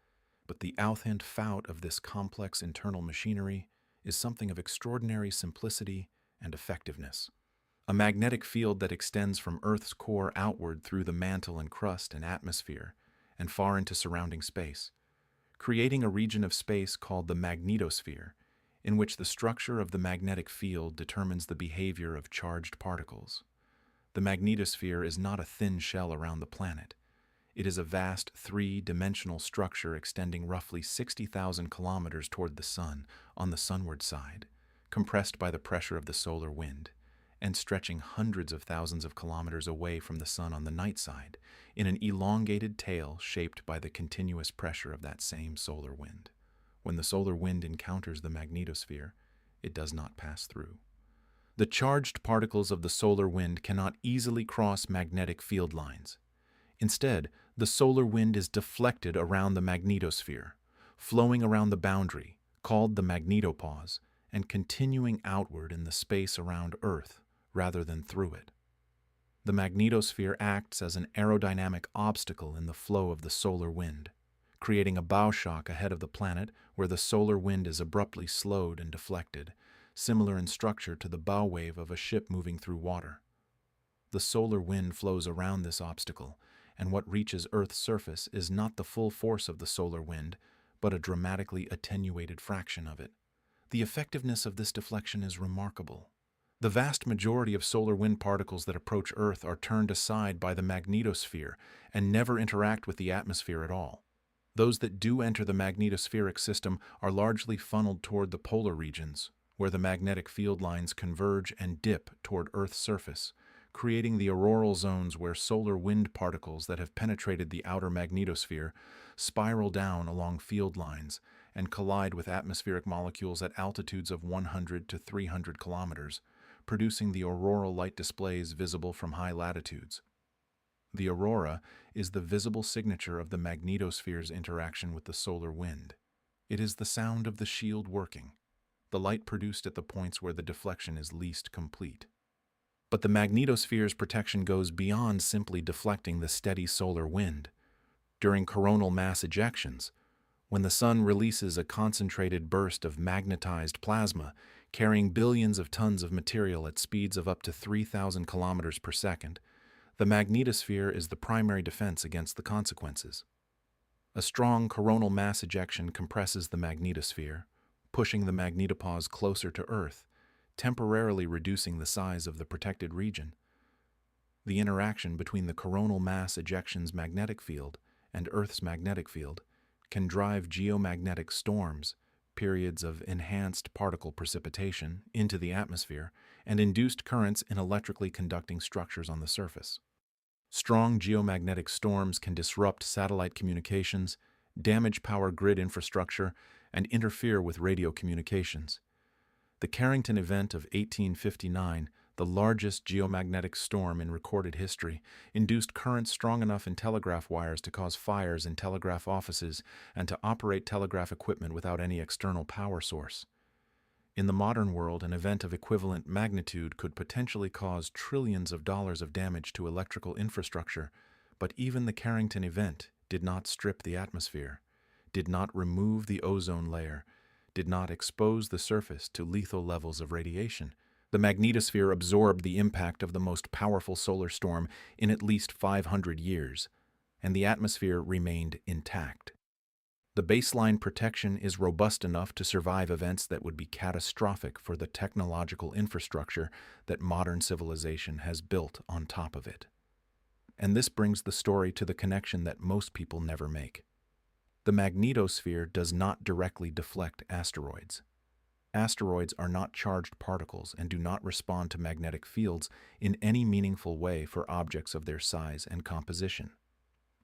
But the output of this complex internal machinery is something of extraordinary simplicity and effectiveness. A magnetic field that extends from Earth's core outward through the mantle and crust and atmosphere, and far into surrounding space, creating a region of space called the Magnetosphere, in which the structure of the magnetic field determines the behavior of charged particles. The magnetosphere is not a thin shell around the planet. It is a vast three-dimensional structure extending roughly 60,000 kilometers toward the sun on the sunward side, compressed by the pressure of the solar wind, and stretching hundreds of thousands of kilometers away from the sun on the night side, in an elongated tail shaped by the continuous pressure of that same solar wind. When the solar wind encounters the magnetosphere, it does not pass through. The charged particles of the solar wind cannot easily cross magnetic field lines. Instead, the solar wind is deflected around the magnetosphere, flowing around the boundary, called the magnetopause, and continuing outward in the space around Earth rather than through it. The magnetosphere acts as an aerodynamic obstacle in the flow of the solar wind, creating a bow shock ahead of the planet where the solar wind is abruptly slowed and deflected, similar in structure to the bow wave of a ship moving through water. The solar wind flows around this obstacle, and what reaches Earth's surface is not the full force of the solar wind, but a dramatically attenuated fraction of it. The effectiveness of this deflection is remarkable. The vast majority of solar wind particles that approach Earth are turned aside by the magnetosphere and never interact with the atmosphere at all. Those that do enter the magnetospheric system are largely funneled toward the polar regions, where the magnetic field lines converge and dip toward Earth's surface, creating the auroral zones where solar wind particles that have penetrated the outer magnetosphere spiral down along field lines and collide with atmospheric molecules at altitudes of 100 to 300 kilometers, producing the auroral light displays visible from high latitudes. The aurora is the visible signature of the magnetosphere's interaction with the solar wind. It is the sound of the shield working, the light produced at the points where the deflection is least complete. But the magnetosphere's protection goes beyond simply deflecting the steady solar wind. During coronal mass ejections, when the sun releases a concentrated burst of magnetized plasma carrying billions of tons of material at speeds of up to 3,000 kilometers per second, The magnetosphere is the primary defense against the consequences. A strong coronal mass ejection compresses the magnetosphere, pushing the magnetopause closer to Earth, temporarily reducing the size of the protected region. The interaction between the coronal mass ejection's magnetic field and Earth's magnetic field can drive geomagnetic storms, periods of enhanced particle precipitation, into the atmosphere, and induced currents in electrically conducting structures on the surface. Strong geomagnetic storms can disrupt satellite communications, damage power grid infrastructure, and interfere with radio communications. The Carrington event of 1859, the largest geomagnetic storm in recorded history, induced currents strong enough in telegraph wires to cause fires in telegraph offices and to operate telegraph equipment without any external power source. In the modern world, an event of equivalent magnitude could potentially cause trillions of dollars of damage to electrical infrastructure, but even the Carrington event did not strip the atmosphere, did not remove the ozone layer, did not expose the surface to lethal levels of radiation. The magnetosphere absorbed the impact of the most powerful solar storm in at least 500 years, and the atmosphere remained intact. The baseline protection is robust enough to survive events that would be catastrophic for the technological infrastructure that modern civilization has built on top of it. And this brings the story to the connection that most people never make. The magnetosphere does not directly deflect asteroids. Asteroids are not charged particles and do not respond to magnetic fields in any meaningful way for objects of their size and composition.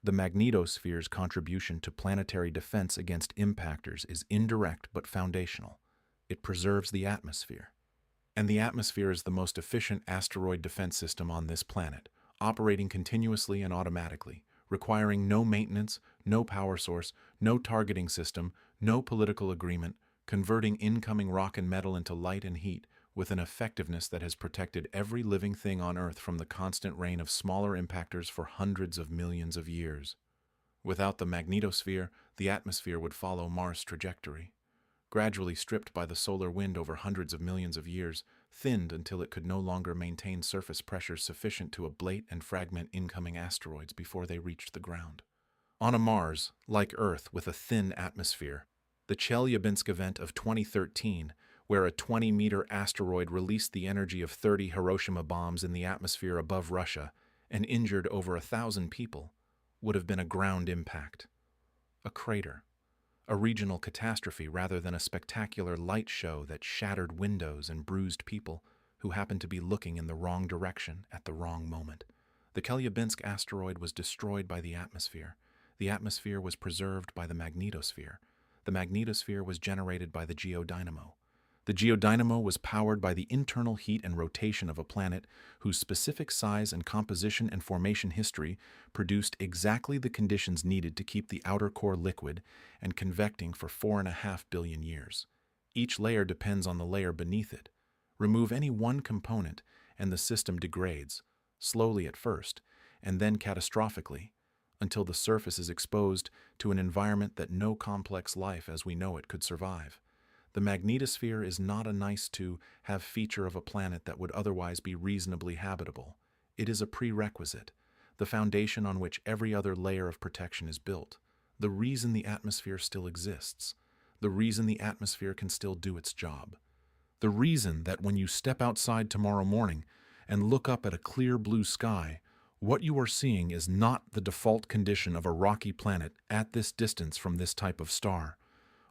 The magnetosphere's contribution to planetary defense against impactors is indirect but foundational. It preserves the atmosphere. And the atmosphere is the most efficient asteroid defense system on this planet, operating continuously and automatically, requiring no maintenance, no power source, no targeting system, no political agreement, converting incoming rock and metal into light and heat with an effectiveness that has protected every living thing on Earth from the constant rain of smaller impactors for hundreds of millions of years. Without the magnetosphere, the atmosphere would follow Mars' trajectory. Gradually stripped by the solar wind over hundreds of millions of years, thinned until it could no longer maintain surface pressures sufficient to ablate and fragment incoming asteroids before they reached the ground. On a Mars, like Earth with a thin atmosphere, the Chelyabinsk event of 2013, where a 20-meter asteroid released the energy of 30 Hiroshima bombs in the atmosphere above Russia and injured over 1,000 people, would have been a ground impact, a crater, a regional catastrophe rather than a spectacular light show that shattered windows and bruised people who happened to be looking in the wrong direction at the wrong moment. The Chelyabinsk asteroid was destroyed by the atmosphere. The atmosphere was preserved by the magnetosphere. The magnetosphere was generated by the geodynamo. The geodynamo was powered by the internal heat and rotation of a planet whose specific size and composition and formation history produced exactly the conditions needed to keep the outer core liquid and convecting for 4.5 billion years. Each layer depends on the layer beneath it. Remove any one component and the system degrades, slowly at first, and then catastrophically, until the surface is exposed to an environment that no complex life as we know it could survive. The magnetosphere is not a nice-to-have feature of a planet that would otherwise be reasonably habitable. It is a prerequisite, the foundation on which every other layer of protection is built, the reason the atmosphere still exists, the reason the atmosphere can still do its job, the reason that when you step outside tomorrow morning and look up at a clear blue sky, what you are seeing is not the default condition of a rocky planet at this distance from this type of star.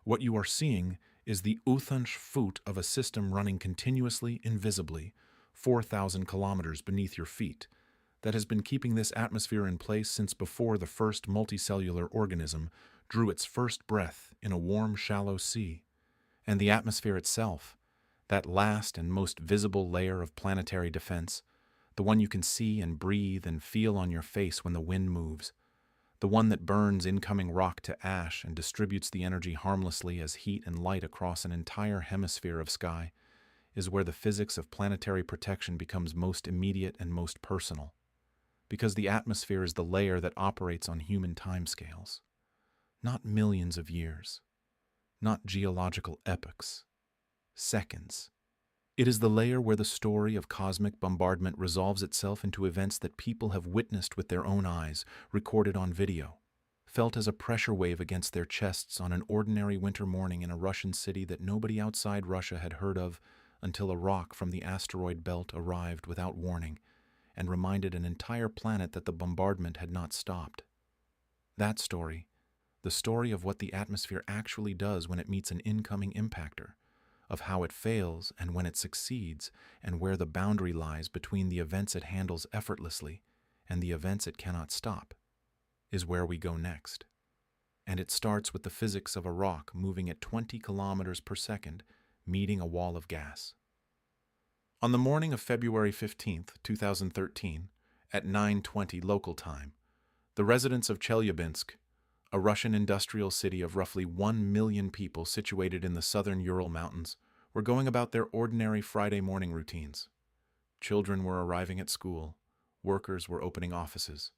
What you are seeing is the Uthunsh foot of a system running continuously, invisibly, 4,000 kilometers beneath your feet, that has been keeping this atmosphere in place since before the first multicellular organism drew its first breath in a warm, shallow sea. And the atmosphere itself, that last and most visible layer of planetary defense, the one you can see and breathe and feel on your face when the wind moves, the one that burns incoming rock to ash and distributes the energy harmlessly as heat and light across an entire hemisphere of sky, is where the physics of planetary protection becomes most immediate and most personal, because the atmosphere is the layer that operates on human timescales, not millions of years, not geological epochs, seconds. It is the layer where the story of cosmic bombardment resolves itself into events that people have witnessed with their own eyes, recorded on video, felt as a pressure wave against their chests on an ordinary winter morning in a Russian city that nobody outside Russia had heard of until a rock from the asteroid belt arrived without warning and reminded an entire planet that the bombardment had not stopped. That story, the story of what the atmosphere actually does when it meets an incoming impactor, of how it fails and when it succeeds, and where the boundary lies between the events it handles effortlessly and the events it cannot stop, is where we go next. And it starts with the physics of a rock moving at 20 kilometers per second, meeting a wall of gas. On the morning of February 15th, 2013, at 9:20 local time, the residents of Chelyabinsk, a Russian industrial city of roughly 1 million people situated in the southern Ural Mountains, were going about their ordinary Friday morning routines. Children were arriving at school, workers were opening offices,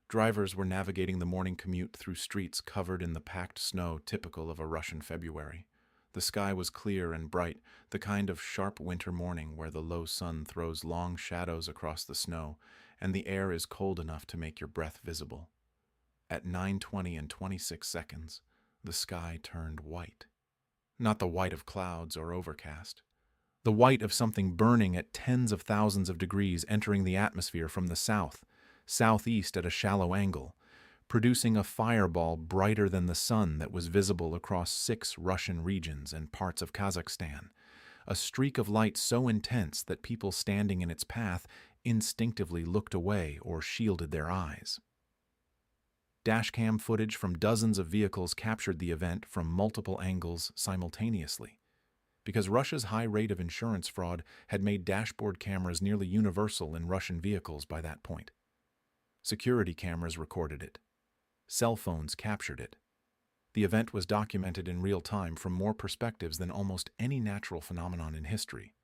drivers were navigating the morning commute through streets covered in the packed snow typical of a Russian February. The sky was clear and bright, the kind of sharp winter morning where the low sun throws long shadows across the snow and the air is cold enough to make your breath visible. At 9:20 and 26 seconds, the sky turned white. Not the white of clouds or overcast. The white of something burning at tens of thousands of degrees entering the atmosphere from the south, southeast at a shallow angle, producing a fireball brighter than the sun that was visible across 6 Russian regions and parts of Kazakhstan, a streak of light so intense that people standing in its path instinctively looked away or shielded their eyes. Dashcam footage from dozens of vehicles captured the event from multiple angles simultaneously, because Russia's high rate of insurance fraud had made dashboard cameras nearly universal in Russian vehicles by that point. Security cameras recorded it. Cell phones captured it. The event was documented in real time from more perspectives than almost any natural phenomenon in history.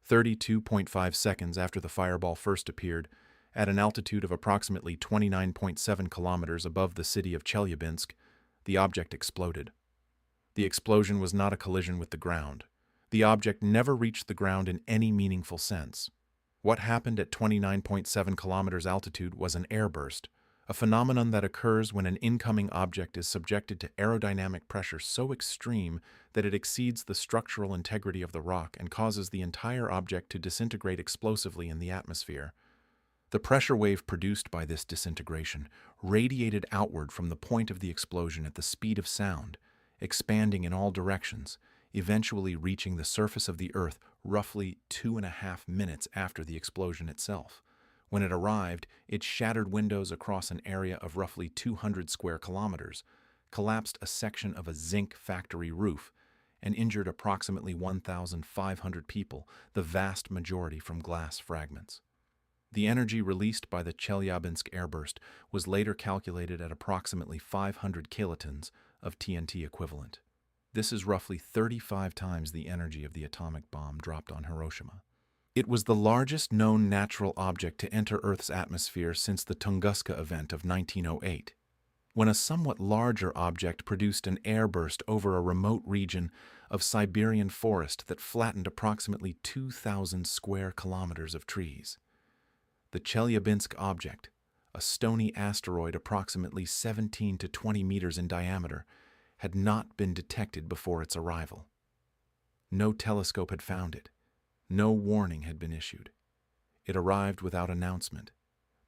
32.5 seconds after the fireball first appeared, at an altitude of approximately 29.7 kilometers above the city of Chelyabinsk, the object exploded. The explosion was not a collision with the ground. The object never reached the ground in any meaningful sense. What happened at 29.7 kilometers altitude was an airburst, a phenomenon that occurs when an incoming object is subjected to aerodynamic pressure so extreme that it exceeds the structural integrity of the rock and causes the entire object to disintegrate explosively in the atmosphere. The pressure wave produced by this disintegration radiated outward from the point of the explosion at the speed of sound, expanding in all directions, eventually reaching the surface of the Earth roughly 2.5 minutes after the explosion itself. When it arrived, it shattered windows across an area of roughly 200 square kilometers, collapsed a section of a zinc factory roof, and injured approximately 1,500 people, the vast majority from glass fragments. The energy released by the Chelyabinsk airburst was later calculated at approximately 500 kilotons of TNT equivalent. This is roughly 35 times the energy of the atomic bomb dropped on Hiroshima. It was the largest known natural object to enter Earth's atmosphere since the Tunguska event of 1908, when a somewhat larger object produced an airburst over a remote region of Siberian forest that flattened approximately 2,000 square kilometers of trees. The Chelyabinsk object, a stony asteroid approximately 17 to 20 meters in diameter, had not been detected before its arrival. No telescope had found it. No warning had been issued. It arrived without announcement,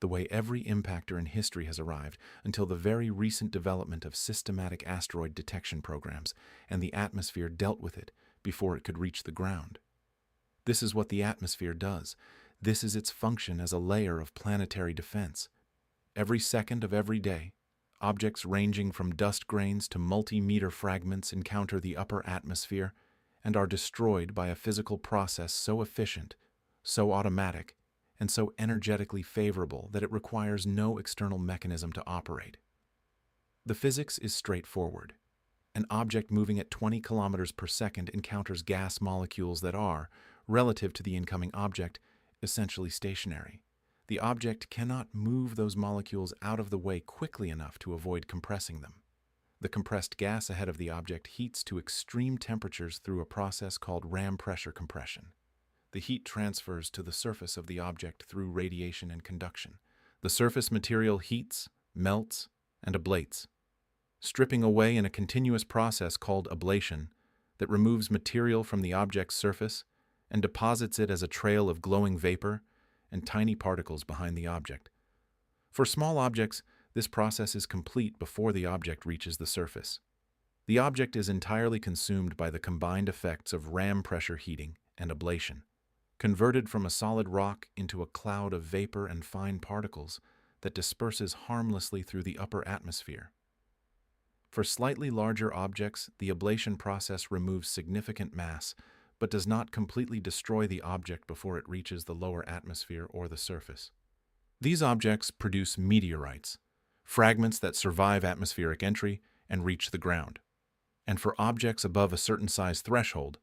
the way every impactor in history has arrived until the very recent development of systematic asteroid detection programs, and the atmosphere dealt with it before it could reach the ground. This is what the atmosphere does. This is its function as a layer of planetary defense. Every second of every day, objects ranging from dust grains to multi-meter fragments encounter the upper atmosphere and are destroyed by a physical process so efficient, so automatic, and so energetically favorable that it requires no external mechanism to operate. The physics is straightforward. An object moving at 20 kilometers per second encounters gas molecules that are, relative to the incoming object, essentially stationary. The object cannot move those molecules out of the way quickly enough to avoid compressing them. The compressed gas ahead of the object heats to extreme temperatures through a process called ram pressure compression. the heat transfers to the surface of the object through radiation and conduction. The surface material heats, melts, and ablates, stripping away in a continuous process called ablation that removes material from the object's surface and deposits it as a trail of glowing vapor and tiny particles behind the object. For small objects, this process is complete before the object reaches the surface. The object is entirely consumed by the combined effects of ram pressure heating and ablation, converted from a solid rock into a cloud of vapor and fine particles that disperses harmlessly through the upper atmosphere. For slightly larger objects, the ablation process removes significant mass, but does not completely destroy the object before it reaches the lower atmosphere or the surface. These objects produce meteorites, fragments that survive atmospheric entry and reach the ground. And for objects above a certain size threshold,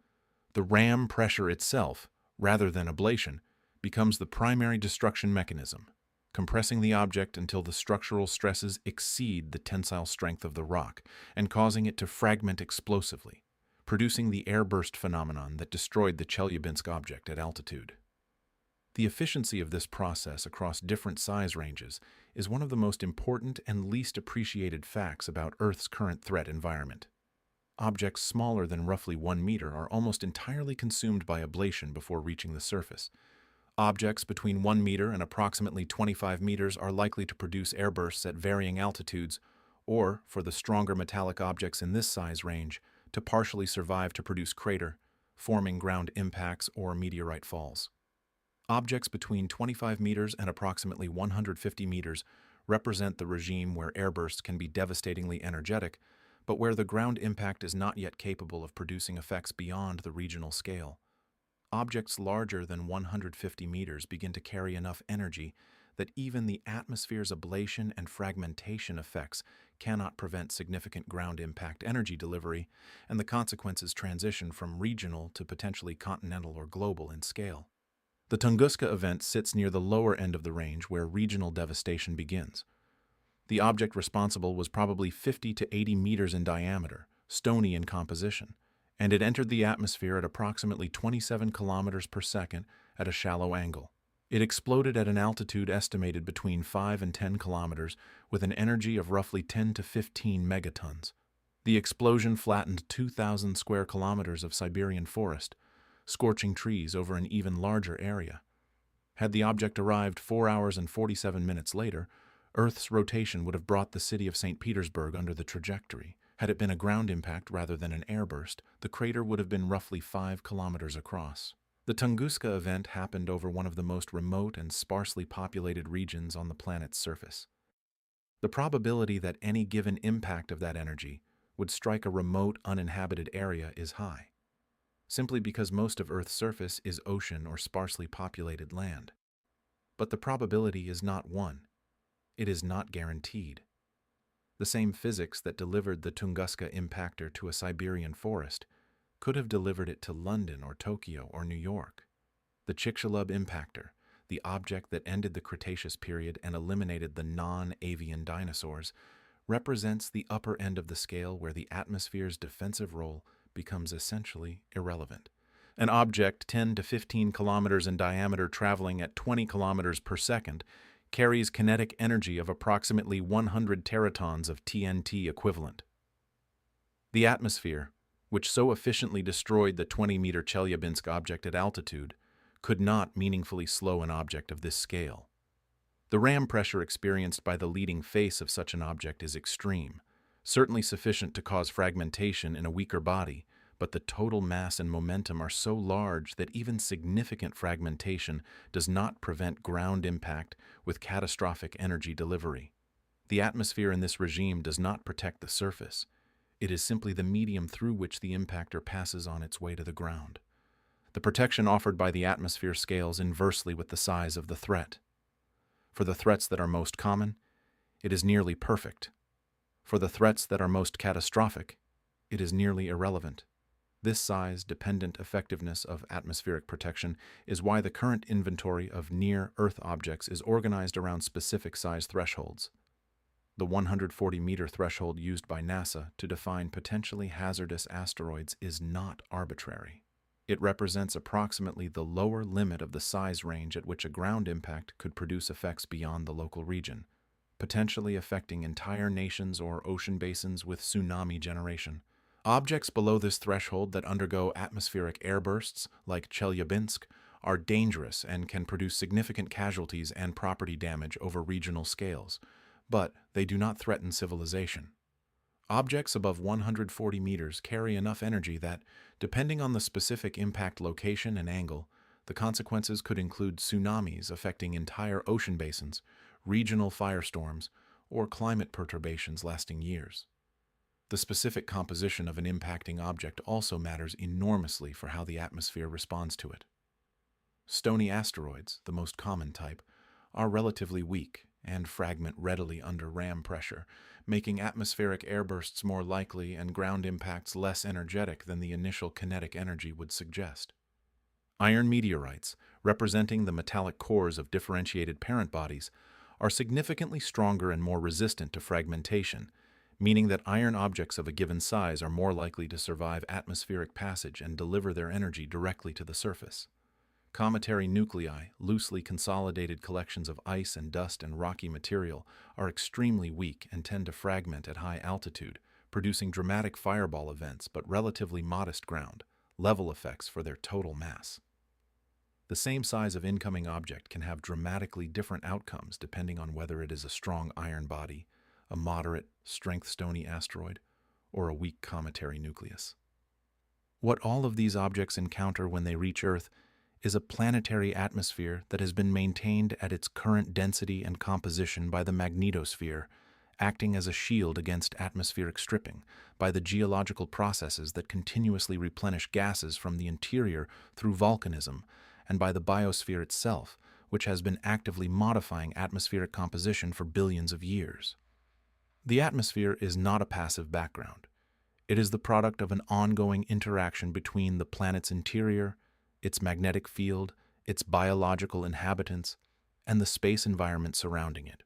the ram pressure itself, rather than ablation, becomes the primary destruction mechanism, compressing the object until the structural stresses exceed the tensile strength of the rock and causing it to fragment explosively, producing the airburst phenomenon that destroyed the Chelyabinsk object at altitude. The efficiency of this process across different size ranges is one of the most important and least appreciated facts about Earth's current threat environment. Objects smaller than roughly 1 meter are almost entirely consumed by ablation before reaching the surface. Objects between 1 meter and approximately 25 meters are likely to produce airbursts at varying altitudes, or, for the stronger metallic objects in this size range, to partially survive to produce crater, forming ground impacts or meteorite falls. Objects between 25 meters and approximately 150 meters represent the regime where airbursts can be devastatingly energetic, but where the ground impact is not yet capable of producing effects beyond the regional scale. Objects larger than 150 meters begin to carry enough energy that even the atmosphere's ablation and fragmentation effects cannot prevent significant ground impact energy delivery, and the consequences transition from regional to potentially continental or global in scale. The Tunguska event sits near the lower end of the range where regional devastation begins. The object responsible was probably 50 to 80 meters in diameter, stony in composition, and it entered the atmosphere at approximately 27 kilometers per second at a shallow angle. It exploded at an altitude estimated between 5 and 10 kilometers with an energy of roughly 10 to 15 megatons. The explosion flattened 2,000 square kilometers of Siberian forest, scorching trees over an even larger area. Had the object arrived 4 hours and 47 minutes later, Earth's rotation would have brought the city of St. Petersburg under the trajectory. Had it been a ground impact rather than an airburst, the crater would have been roughly 5 kilometers across. The Tunguska event happened over one of the most remote and sparsely populated regions on the planet's surface. The probability that any given impact of that energy would strike a remote, uninhabited area is high, simply because most of Earth's surface is ocean or sparsely populated land. But the probability is not 1. It is not guaranteed. The same physics that delivered the Tunguska impactor to a Siberian forest could have delivered it to London or Tokyo or New York. The Chicxulub impactor, the object that ended the Cretaceous period and eliminated the non-avian dinosaurs, represents the upper end of the scale where the atmosphere's defensive role becomes essentially irrelevant. An object 10 to 15 kilometers in diameter traveling at 20 kilometers per second carries kinetic energy of approximately 100 teratons of TNT equivalent. The atmosphere, which so efficiently destroyed the 20-meter Chelyabinsk object at altitude, could not meaningfully slow an object of this scale. The ram pressure experienced by the leading face of such an object is extreme, certainly sufficient to cause fragmentation in a weaker body, but the total mass and momentum are so large that even significant fragmentation does not prevent ground impact with catastrophic energy delivery. The atmosphere in this regime does not protect the surface. It is simply the medium through which the impactor passes on its way to the ground. The protection offered by the atmosphere scales inversely with the size of the threat. For the threats that are most common, it is nearly perfect. For the threats that are most catastrophic, it is nearly irrelevant. This size-dependent effectiveness of atmospheric protection is why the current inventory of near-Earth objects is organized around specific size thresholds. The 140-meter threshold used by NASA to define potentially hazardous asteroids is not arbitrary. It represents approximately the lower limit of the size range at which a ground impact could produce effects beyond the local region, potentially affecting entire nations or ocean basins with tsunami generation. Objects below this threshold that undergo atmospheric airbursts, like Chelyabinsk, are dangerous and can produce significant casualties and property damage over regional scales, but they do not threaten civilization. Objects above 140 meters carry enough energy that, depending on the specific impact location and angle, the consequences could include tsunamis affecting entire ocean basins, regional firestorms, or climate perturbations lasting years. The specific composition of an impacting object also matters enormously for how the atmosphere responds to it. Stony asteroids, the most common type, are relatively weak and fragment readily under ram pressure, making atmospheric airbursts more likely and ground impacts less energetic than the initial kinetic energy would suggest. Iron meteorites, representing the metallic cores of differentiated parent bodies, are significantly stronger and more resistant to fragmentation, meaning that iron objects of a given size are more likely to survive atmospheric passage and deliver their energy directly to the surface. Cometary nuclei, loosely consolidated collections of ice and dust and rocky material, are extremely weak and tend to fragment at high altitude, producing dramatic fireball events but relatively modest ground, level effects for their total mass. The same size of incoming object can have dramatically different outcomes depending on whether it is a strong iron body, a moderate, strength stony asteroid, or a weak cometary nucleus. What all of these objects encounter when they reach Earth is a planetary atmosphere that has been maintained at its current density and composition by the magnetosphere, acting as a shield against atmospheric stripping by the geological processes that continuously replenish gases from the interior through volcanism, and by the biosphere itself, which has been actively modifying atmospheric composition for billions of years. The atmosphere is not a passive background. It is the product of an ongoing interaction between the planet's interior, its magnetic field, its biological inhabitants, and the space environment surrounding it.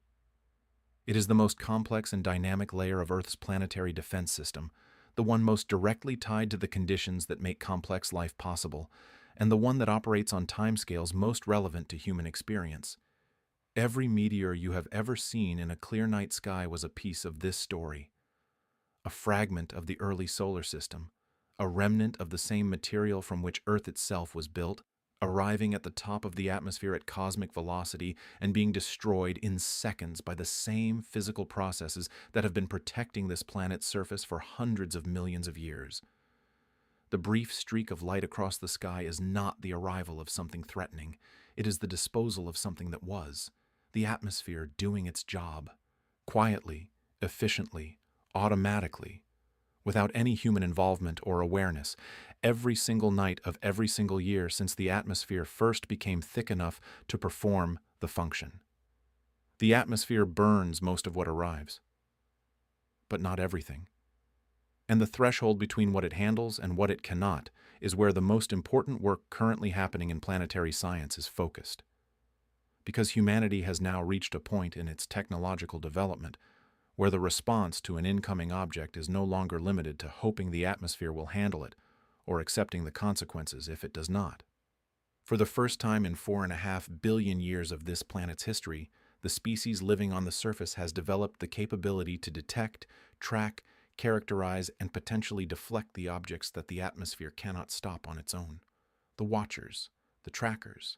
It is the most complex and dynamic layer of Earth's planetary defense system, the one most directly tied to the conditions that make complex life possible, and the one that operates on timescales most relevant to human experience. Every meteor you have ever seen in a clear night sky was a piece of this story. A fragment of the early solar system, a remnant of the same material from which Earth itself was built, arriving at the top of the atmosphere at cosmic velocity and being destroyed in seconds by the same physical processes that have been protecting this planet's surface for hundreds of millions of years. The brief streak of light across the sky is not the arrival of something threatening. It is the disposal of something that was. The atmosphere doing its job, quietly, efficiently, automatically, without any human involvement or awareness, every single night of every single year since the atmosphere first became thick enough to perform the function. The atmosphere burns most of what arrives, but not everything. And the threshold between what it handles and what it cannot is where the most important work currently happening in planetary science is focused. Because humanity has now reached a point in its technological development where the response to an incoming object is no longer limited to hoping the atmosphere will handle it or accepting the consequences if it does not. For the first time in 4.5 billion years of this planet's history, the species living on the surface has developed the capability to detect, track, characterize, and potentially deflect the objects that the atmosphere cannot stop on its own. The watchers, the trackers,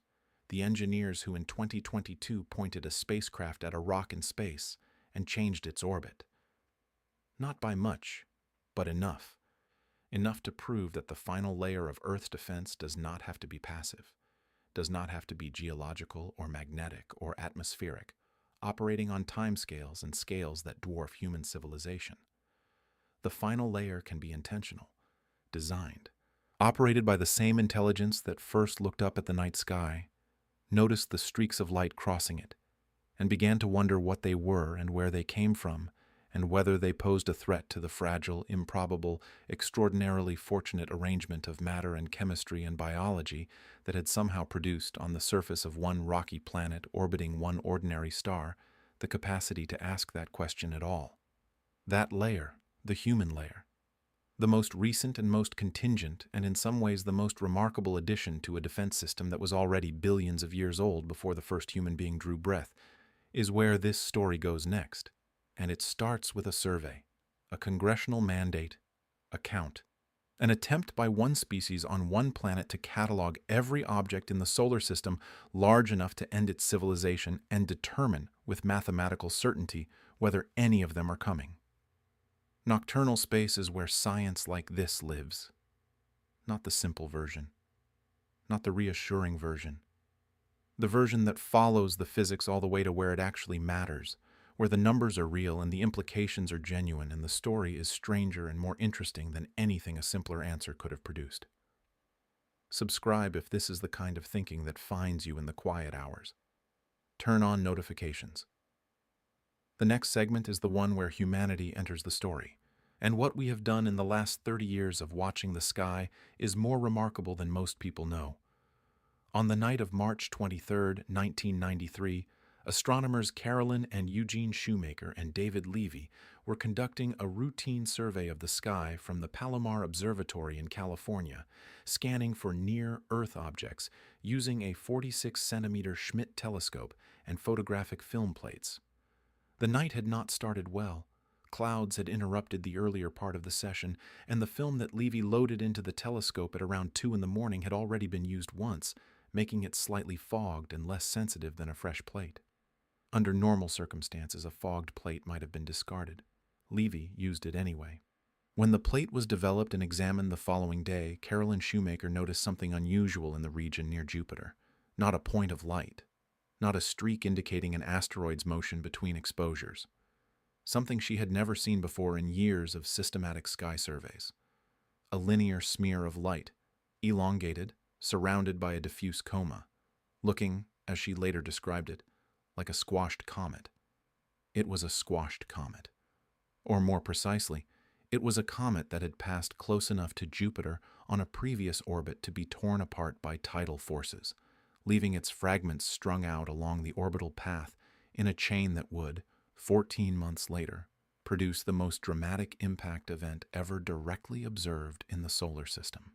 the engineers who in 2022 pointed a spacecraft at a rock in space and changed its orbit. Not by much, but enough. Enough to prove that the final layer of Earth's defense does not have to be passive, does not have to be geological or magnetic or atmospheric, operating on timescales and scales that dwarf human civilization. The final layer can be intentional, designed, operated by the same intelligence that first looked up at the night sky, noticed the streaks of light crossing it, and began to wonder what they were and where they came from, and whether they posed a threat to the fragile, improbable, extraordinarily fortunate arrangement of matter and chemistry and biology that had somehow produced on the surface of one rocky planet orbiting one ordinary star the capacity to ask that question at all. That layer, the human layer, the most recent and most contingent, and in some ways the most remarkable addition to a defense system that was already billions of years old before the first human being drew breath, is where this story goes next. And it starts with a survey, a congressional mandate, a count. An attempt by one species on one planet to catalog every object in the solar system large enough to end its civilization and determine with mathematical certainty whether any of them are coming. Nocturnal space is where science like this lives. Not the simple version. Not the reassuring version. The version that follows the physics all the way to where it actually matters, where the numbers are real and the implications are genuine and the story is stranger and more interesting than anything a simpler answer could have produced. Subscribe if this is the kind of thinking that finds you in the quiet hours. Turn on notifications. The next segment is the one where humanity enters the story, and what we have done in the last 30 years of watching the sky is more remarkable than most people know. On the night of March 23, 1993, astronomers Carolyn and Eugene Shoemaker and David Levy were conducting a routine survey of the sky from the Palomar Observatory in California, scanning for near-Earth objects using a 46-centimeter Schmidt telescope and photographic film plates. The night had not started well. Clouds had interrupted the earlier part of the session, and the film that Levy loaded into the telescope at around 2 in the morning had already been used once, making it slightly fogged and less sensitive than a fresh plate. Under normal circumstances, a fogged plate might have been discarded. Levy used it anyway. When the plate was developed and examined the following day, Carolyn Shoemaker noticed something unusual in the region near Jupiter. Not a point of light. Not a streak indicating an asteroid's motion between exposures. Something she had never seen before in years of systematic sky surveys. A linear smear of light, elongated, surrounded by a diffuse coma, looking, as she later described it, like a squashed comet. It was a squashed comet. Or more precisely, it was a comet that had passed close enough to Jupiter on a previous orbit to be torn apart by tidal forces, leaving its fragments strung out along the orbital path in a chain that would, 14 months later, produce the most dramatic impact event ever directly observed in the solar system.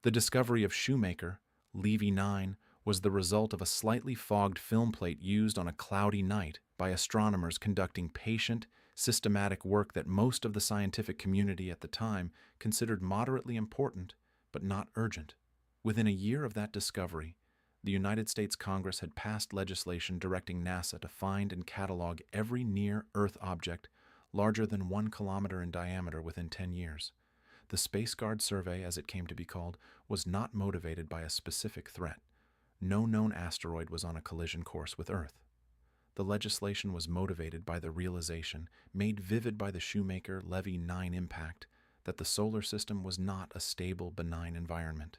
The discovery of Shoemaker, Levy 9, was the result of a slightly fogged film plate used on a cloudy night by astronomers conducting patient, systematic work that most of the scientific community at the time considered moderately important but not urgent. Within a year of that discovery, the United States Congress had passed legislation directing NASA to find and catalog every near-Earth object larger than 1 kilometer in diameter within 10 years. The Space Guard Survey, as it came to be called, was not motivated by a specific threat. No known asteroid was on a collision course with Earth. The legislation was motivated by the realization, made vivid by the Shoemaker-Levy 9 impact, that the solar system was not a stable, benign environment.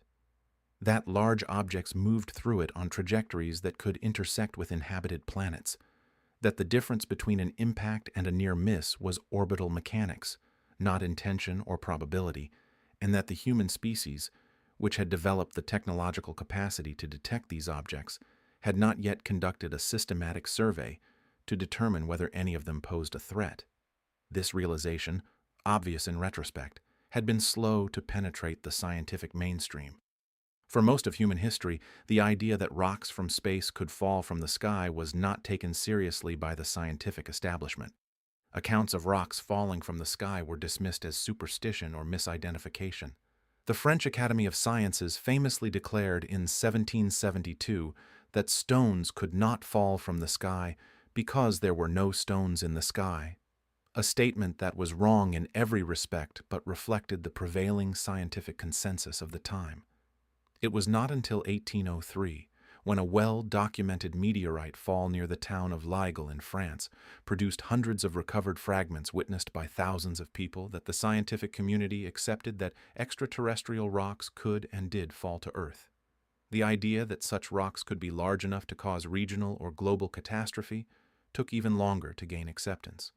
That large objects moved through it on trajectories that could intersect with inhabited planets. That the difference between an impact and a near miss was orbital mechanics, not intention or probability, and that the human species, which had developed the technological capacity to detect these objects, had not yet conducted a systematic survey to determine whether any of them posed a threat. This realization, obvious in retrospect, had been slow to penetrate the scientific mainstream. For most of human history, the idea that rocks from space could fall from the sky was not taken seriously by the scientific establishment. Accounts of rocks falling from the sky were dismissed as superstition or misidentification. The French Academy of Sciences famously declared in 1772 that stones could not fall from the sky because there were no stones in the sky, a statement that was wrong in every respect but reflected the prevailing scientific consensus of the time. It was not until 1803, when a well-documented meteorite fall near the town of L'Aigle in France produced hundreds of recovered fragments witnessed by thousands of people, that the scientific community accepted that extraterrestrial rocks could and did fall to Earth. The idea that such rocks could be large enough to cause regional or global catastrophe took even longer to gain acceptance.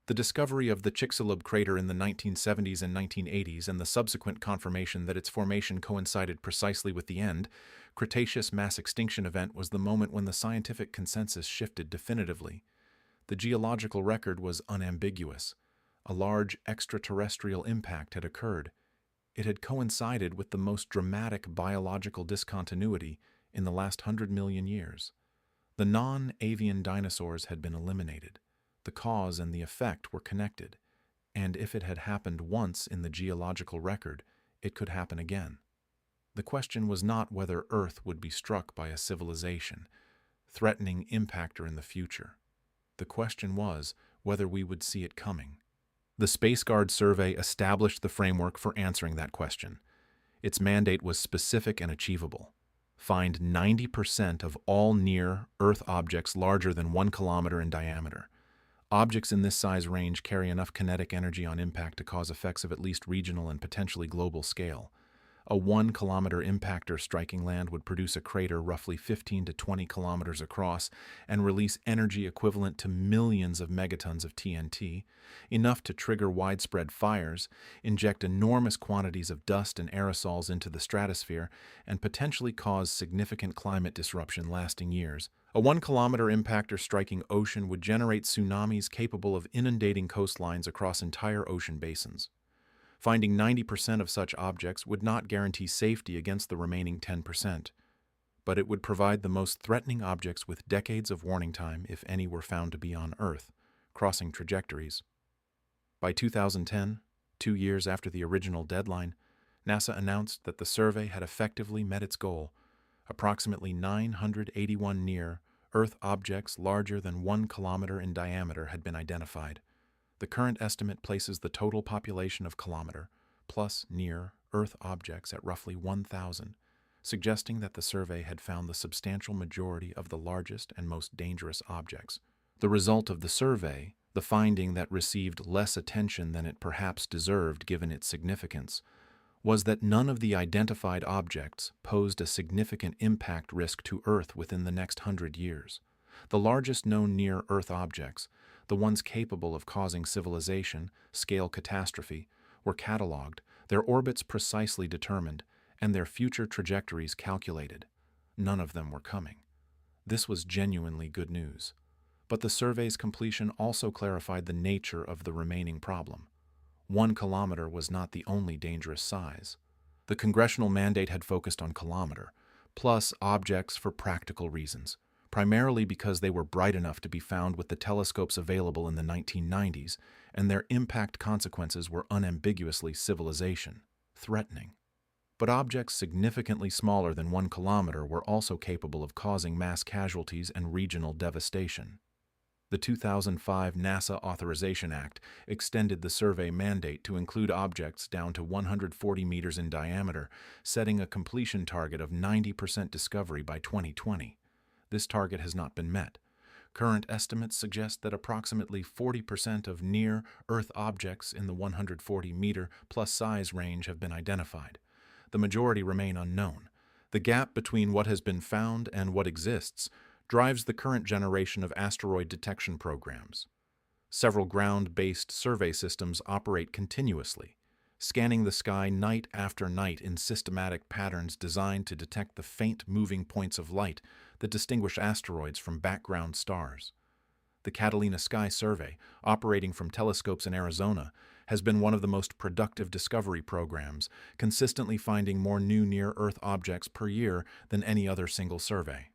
The discovery of the Chicxulub crater in the 1970s and 1980s and the subsequent confirmation that its formation coincided precisely with the end, Cretaceous mass extinction event was the moment when the scientific consensus shifted definitively. The geological record was unambiguous. A large extraterrestrial impact had occurred. It had coincided with the most dramatic biological discontinuity in the last 100 million years. The non-avian dinosaurs had been eliminated. The cause and the effect were connected, and if it had happened once in the geological record, it could happen again. The question was not whether Earth would be struck by a civilization, threatening impactor in the future. The question was whether we would see it coming. The SpaceGuard survey established the framework for answering that question. Its mandate was specific and achievable. Find 90% of all near-Earth objects larger than 1 kilometer in diameter. Objects in this size range carry enough kinetic energy on impact to cause effects of at least regional and potentially global scale. A 1-kilometer impactor striking land would produce a crater roughly 15 to 20 kilometers across and release energy equivalent to millions of megatons of TNT, enough to trigger widespread fires, inject enormous quantities of dust and aerosols into the stratosphere, and potentially cause significant climate disruption lasting years. A 1-kilometer impactor striking ocean would generate tsunamis capable of inundating coastlines across entire ocean basins. Finding 90% of such objects would not guarantee safety against the remaining 10%, but it would provide the most threatening objects with decades of warning time if any were found to be on Earth, crossing trajectories. By 2010, 2 years after the original deadline, NASA announced that the survey had effectively met its goal. Approximately 981 near-Earth objects larger than 1 kilometer in diameter had been identified. The current estimate places the total population of kilometer plus near-Earth objects at roughly 1,000, suggesting that the survey had found the substantial majority of the largest and most dangerous objects. The result of the survey, the finding that received less attention than it perhaps deserved given its significance, was that none of the identified objects posed a significant impact risk to Earth within the next 100 years. The largest known near-Earth objects, the ones capable of causing civilization, scale catastrophe, were catalogued, their orbits precisely determined, and their future trajectories calculated. None of them were coming. This was genuinely good news. But the survey's completion also clarified the nature of the remaining problem. 1 kilometer was not the only dangerous size. The congressional mandate had focused on kilometer, plus objects for practical reasons, primarily because they were bright enough to be found with the telescopes available in the 1990s, and their impact consequences were unambiguously civilization, threatening. But objects significantly smaller than 1 kilometer were also capable of causing mass casualties and regional devastation. The 2005 NASA Authorization Act extended the survey mandate to include objects down to 140 meters in diameter, setting a completion target of 90% discovery by 2020. This target has not been met. Current estimates suggest that approximately 40% of near-Earth objects in the 140-meter-plus size range have been identified. The majority remain unknown. The gap between what has been found and what exists drives the current generation of asteroid detection programs. Several ground-based survey systems operate continuously, scanning the sky night after night in systematic patterns designed to detect the faint moving points of light that distinguish asteroids from background stars. The Catalina Sky Survey, operating from telescopes in Arizona, has been one of the most productive discovery programs, consistently finding more new near-Earth objects per year than any other single survey.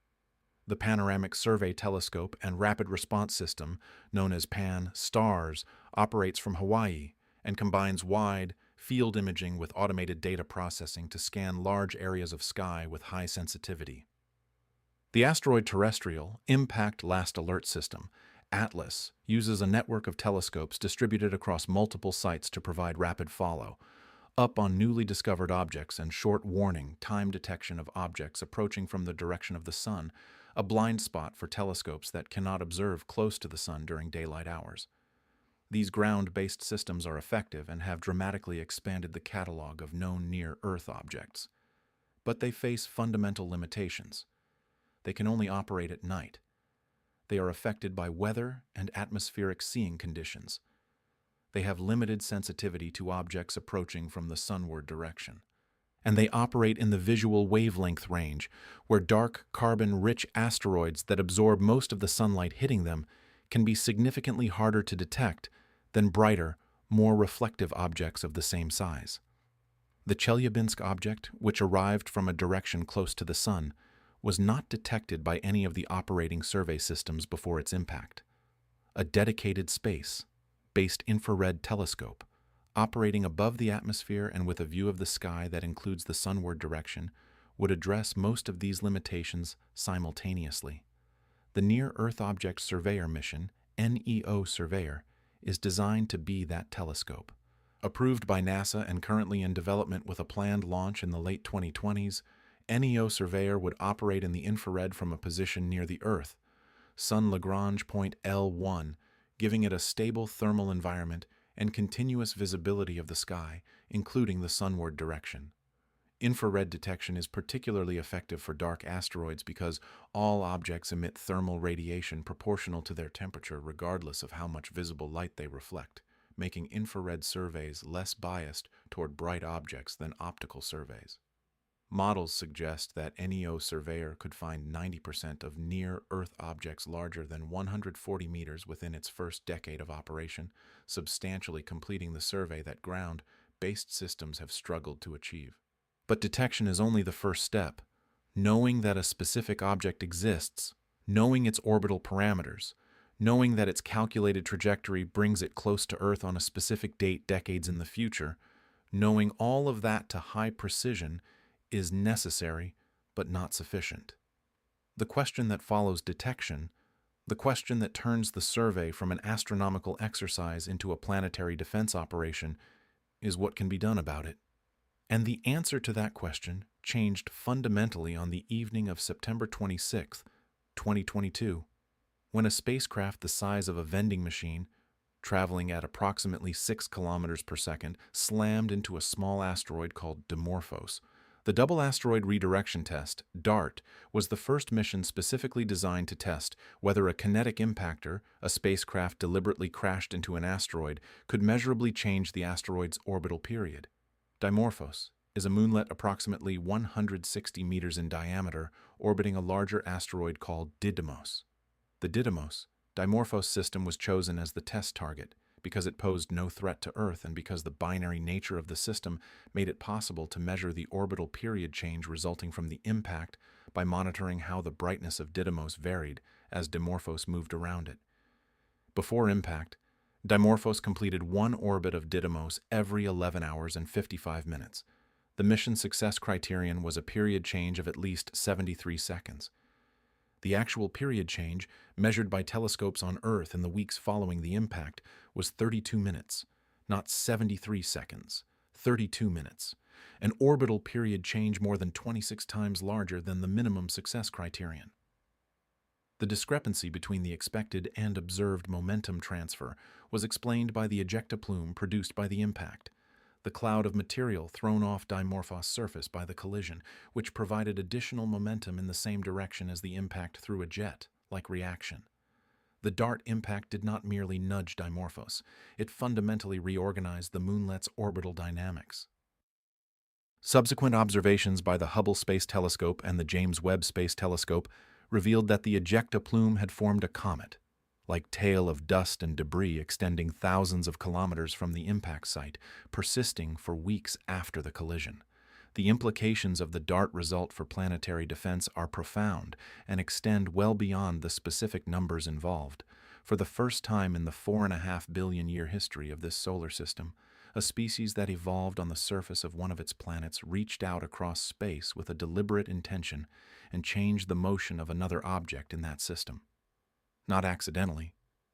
The Panoramic Survey Telescope and Rapid Response System, known as PAN-STARS, operates from Hawaii and combines wide, field imaging with automated data processing to scan large areas of sky with high sensitivity. The Asteroid Terrestrial Impact Last Alert System, ATLAS, uses a network of telescopes distributed across multiple sites to provide rapid follow-up on newly discovered objects and short warning time detection of objects approaching from the direction of the Sun, a blind spot for telescopes that cannot observe close to the Sun during daylight hours. These ground-based systems are effective and have dramatically expanded the catalog of known near-Earth objects. But they face fundamental limitations. They can only operate at night. They are affected by weather and atmospheric seeing conditions. They have limited sensitivity to objects approaching from the sunward direction. And they operate in the visual wavelength range, where dark, carbon-rich asteroids that absorb most of the sunlight hitting them can be significantly harder to detect than brighter, more reflective objects of the same size. The Chelyabinsk object, which arrived from a direction close to the Sun, was not detected by any of the operating survey systems before its impact. A dedicated space-based infrared telescope, operating above the atmosphere and with a view of the sky that includes the sunward direction, would address most of these limitations simultaneously. The Near-Earth Object Surveyor mission, NEO Surveyor, is designed to be that telescope. Approved by NASA and currently in development with a planned launch in the late 2020s, NEO Surveyor would operate in the infrared from a position near the Earth, Sun Lagrange point L1, giving it a stable thermal environment and continuous visibility of the sky, including the sunward direction. Infrared detection is particularly effective for dark asteroids because all objects emit thermal radiation proportional to their temperature regardless of how much visible light they reflect, making infrared surveys less biased toward bright objects than optical surveys. Models suggest that NEO Surveyor could find 90% of near-Earth objects larger than 140 meters within its first decade of operation, substantially completing the survey that ground-based systems have struggled to achieve. But detection is only the first step. Knowing that a specific object exists, knowing its orbital parameters, knowing that its calculated trajectory brings it close to Earth on a specific date decades in the future, knowing all of that to high precision is necessary but not sufficient. The question that follows detection, the question that turns the survey from an astronomical exercise into a planetary defense operation, is what can be done about it. And the answer to that question changed fundamentally on the evening of September 26, 2022, when a spacecraft the size of a vending machine, traveling at approximately 6 kilometers per second, slammed into a small asteroid called Dimorphos. The Double Asteroid Redirection Test, DART, was the first mission specifically designed to test whether a kinetic impactor, a spacecraft deliberately crashed into an asteroid, could measurably change the asteroid's orbital period. Dimorphos is a moonlet approximately 160 meters in diameter, orbiting a larger asteroid called Didymos. The Dimorphos system was chosen as the test target because it posed no threat to Earth and because the binary nature of the system made it possible to measure the orbital period change resulting from the impact by monitoring how the brightness of Didymos varied as Dimorphos moved around it. Before impact, Dimorphos completed one orbit of Didymos every 11 hours and 55 minutes. The mission success criterion was a period change of at least 73 seconds. The actual period change, measured by telescopes on Earth in the weeks following the impact, was 32 minutes, not 73 seconds, 32 minutes, an orbital period change more than 26 times larger than the minimum success criterion. The discrepancy between the expected and observed momentum transfer was explained by the ejecta plume produced by the impact, the cloud of material thrown off Dimorphos' surface by the collision, which provided additional momentum in the same direction as the impact through a jet-like reaction. The DART impact did not merely nudge Dimorphos, it fundamentally reorganized the moonlet's orbital dynamics. Subsequent observations by the Hubble Space Telescope and the James Webb Space Telescope revealed that the ejecta plume had formed a comet-like tail of dust and debris extending thousands of kilometers from the impact site, persisting for weeks after the collision. The implications of the DART result for planetary defense are profound and extend well beyond the specific numbers involved. For the first time in the 4.5 billion year history of this solar system, a species that evolved on the surface of one of its planets reached out across space with a deliberate intention and changed the motion of another object in that system. Not accidentally,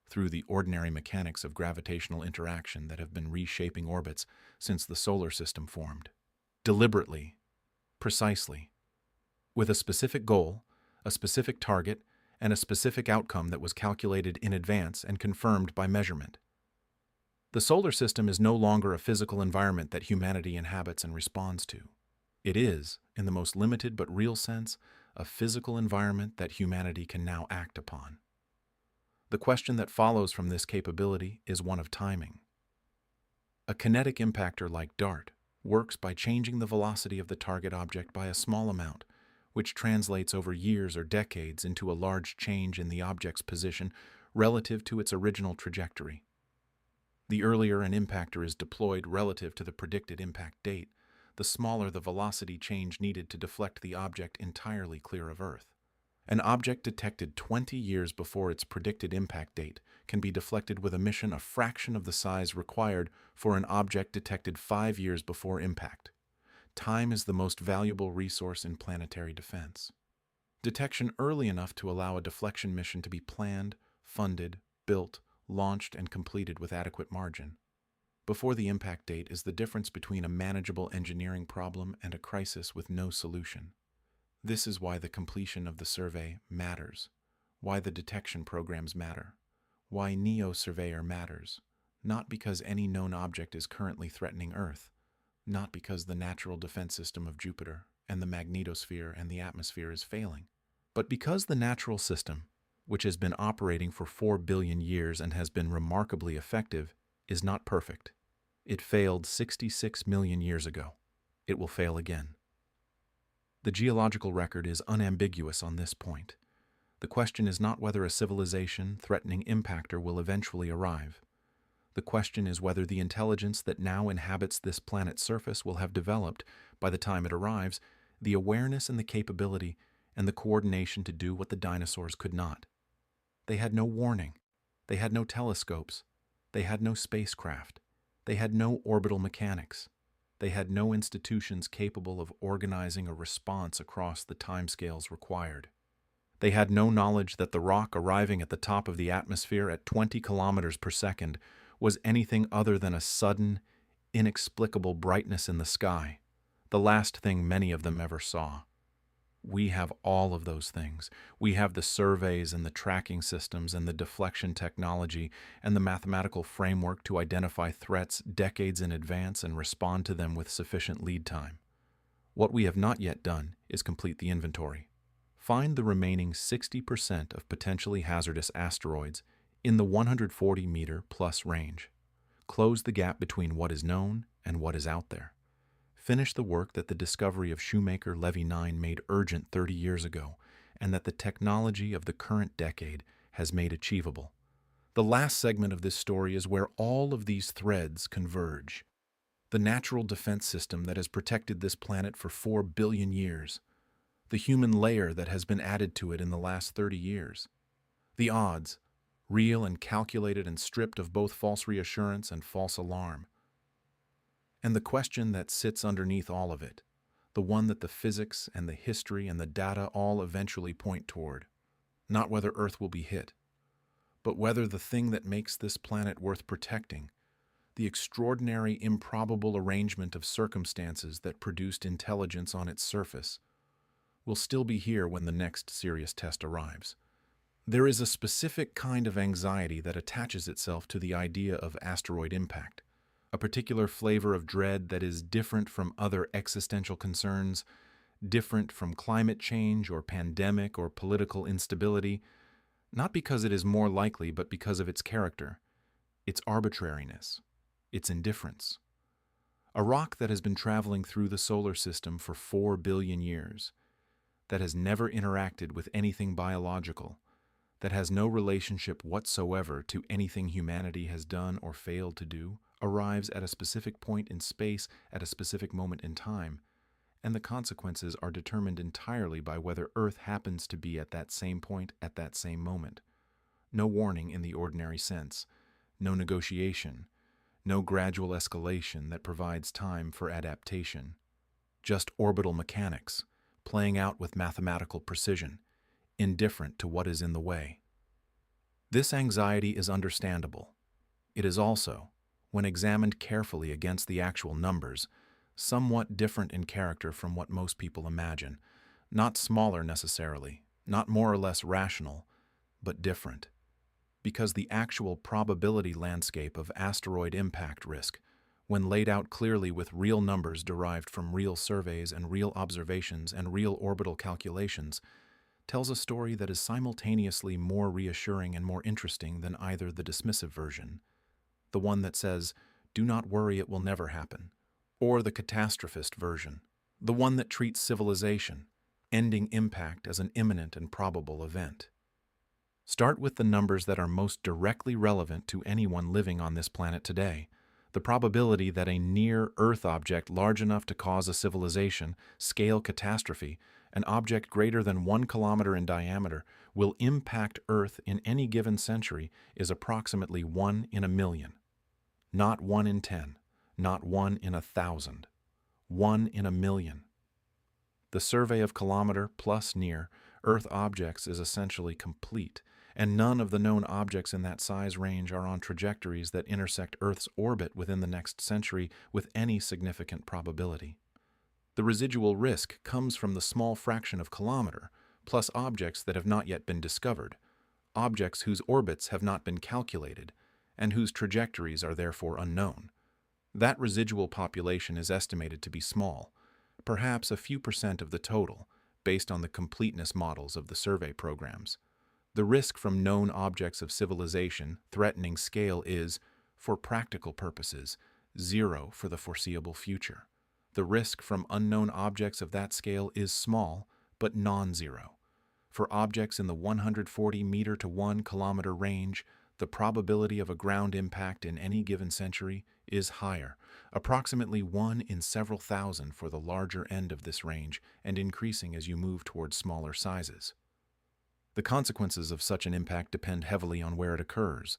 through the ordinary mechanics of gravitational interaction that have been reshaping orbits since the solar system formed. Deliberately, precisely, with a specific goal, a specific target, and a specific outcome that was calculated in advance and confirmed by measurement. The solar system is no longer a physical environment that humanity inhabits and responds to. It is, in the most limited but real sense, a physical environment that humanity can now act upon. The question that follows from this capability is one of timing. A kinetic impactor like DART works by changing the velocity of the target object by a small amount, which translates over years or decades into a large change in the object's position relative to its original trajectory. The earlier an impactor is deployed relative to the predicted impact date, the smaller the velocity change needed to deflect the object entirely clear of Earth. An object detected 20 years before its predicted impact date can be deflected with a mission a fraction of the size required for an object detected 5 years before impact. Time is the most valuable resource in planetary defense. Detection early enough to allow a deflection mission to be planned, funded, built, launched, and completed with adequate margin. Before the impact date is the difference between a manageable engineering problem and a crisis with no solution. This is why the completion of the survey matters, why the detection programs matter, why NEO-Surveyor matters, not because any known object is currently threatening Earth, not because the natural defense system of Jupiter and the magnetosphere and the atmosphere is failing, but because the natural system, which has been operating for 4 billion years and has been remarkably effective, is not perfect. It failed 66 million years ago. It will fail again. The geological record is unambiguous on this point. The question is not whether a civilization threatening impactor will eventually arrive. The question is whether the intelligence that now inhabits this planet's surface will have developed, by the time it arrives, the awareness and the capability and the coordination to do what the dinosaurs could not. They had no warning. They had no telescopes. They had no spacecraft. They had no orbital mechanics. They had no institutions capable of organizing a response across the timescales required. They had no knowledge that the rock arriving at the top of the atmosphere at 20 kilometers per second was anything other than a sudden, inexplicable brightness in the sky, the last thing many of them ever saw. We have all of those things. We have the surveys and the tracking systems and the deflection technology and the mathematical framework to identify threats decades in advance and respond to them with sufficient lead time. What we have not yet done is complete the inventory. Find the remaining 60% of potentially hazardous asteroids in the 140-meter plus range. Close the gap between what is known and what is out there. Finish the work that the discovery of Shoemaker-Levy 9 made urgent 30 years ago, and that the technology of the current decade has made achievable. The last segment of this story is where all of these threads converge. The natural defense system that has protected this planet for 4 billion years. The human layer that has been added to it in the last 30 years. The odds, real and calculated and stripped of both false reassurance and false alarm. And the question that sits underneath all of it, the one that the physics and the history and the data all eventually point toward, not whether Earth will be hit, but whether the thing that makes this planet worth protecting, the extraordinary, improbable arrangement of circumstances that produced intelligence on its surface, will still be here when the next serious test arrives. There is a specific kind of anxiety that attaches itself to the idea of asteroid impact. A particular flavor of dread that is different from other existential concerns, different from climate change or pandemic or political instability, not because it is more likely, but because of its character, its arbitrariness, its indifference. A rock that has been traveling through the solar system for 4 billion years, that has never interacted with anything biological, that has no relationship whatsoever to anything humanity has done or failed to do, arrives at a specific point in space at a specific moment in time, and the consequences are determined entirely by whether Earth happens to be at that same point at that same moment. No warning in the ordinary sense, no negotiation, no gradual escalation that provides time for adaptation. Just orbital mechanics, playing out with mathematical precision, indifferent to what is in the way. This anxiety is understandable. It is also, when examined carefully against the actual numbers, somewhat different in character from what most people imagine, not smaller necessarily, not more or less rational, but different. Because the actual probability landscape of asteroid impact risk, when laid out clearly with real numbers derived from real surveys and real observations and real orbital calculations, tells a story that is simultaneously more reassuring and more interesting than either the dismissive version, the one that says, "Do not worry, it will never happen," or the catastrophist version, the one that treats civilization, ending impact as an imminent and probable event. Start with the numbers that are most directly relevant to anyone living on this planet today. The probability that a near-Earth object large enough to cause a civilization, scale catastrophe, an object greater than 1 kilometer in diameter, will impact Earth in any given century is approximately 1 in a million. Not 1 in 10, not 1 in 1,000. 1 in a million. The survey of kilometer plus near Earth objects is essentially complete, and none of the known objects in that size range are on trajectories that intersect Earth's orbit within the next century with any significant probability. The residual risk comes from the small fraction of kilometer, plus objects that have not yet been discovered, objects whose orbits have not been calculated, and whose trajectories are therefore unknown. That residual population is estimated to be small, perhaps a few percent of the total, based on the completeness models of the survey programs. The risk from known objects of civilization threatening scale is, for practical purposes, 0 for the foreseeable future. The risk from unknown objects of that scale is small, but non-zero. For objects in the 140 meter to 1 kilometer range, the probability of a ground impact in any given century is higher, approximately 1 in several thousand for the larger end of this range and increasing as you move towards smaller sizes. The consequences of such an impact depend heavily on where it occurs.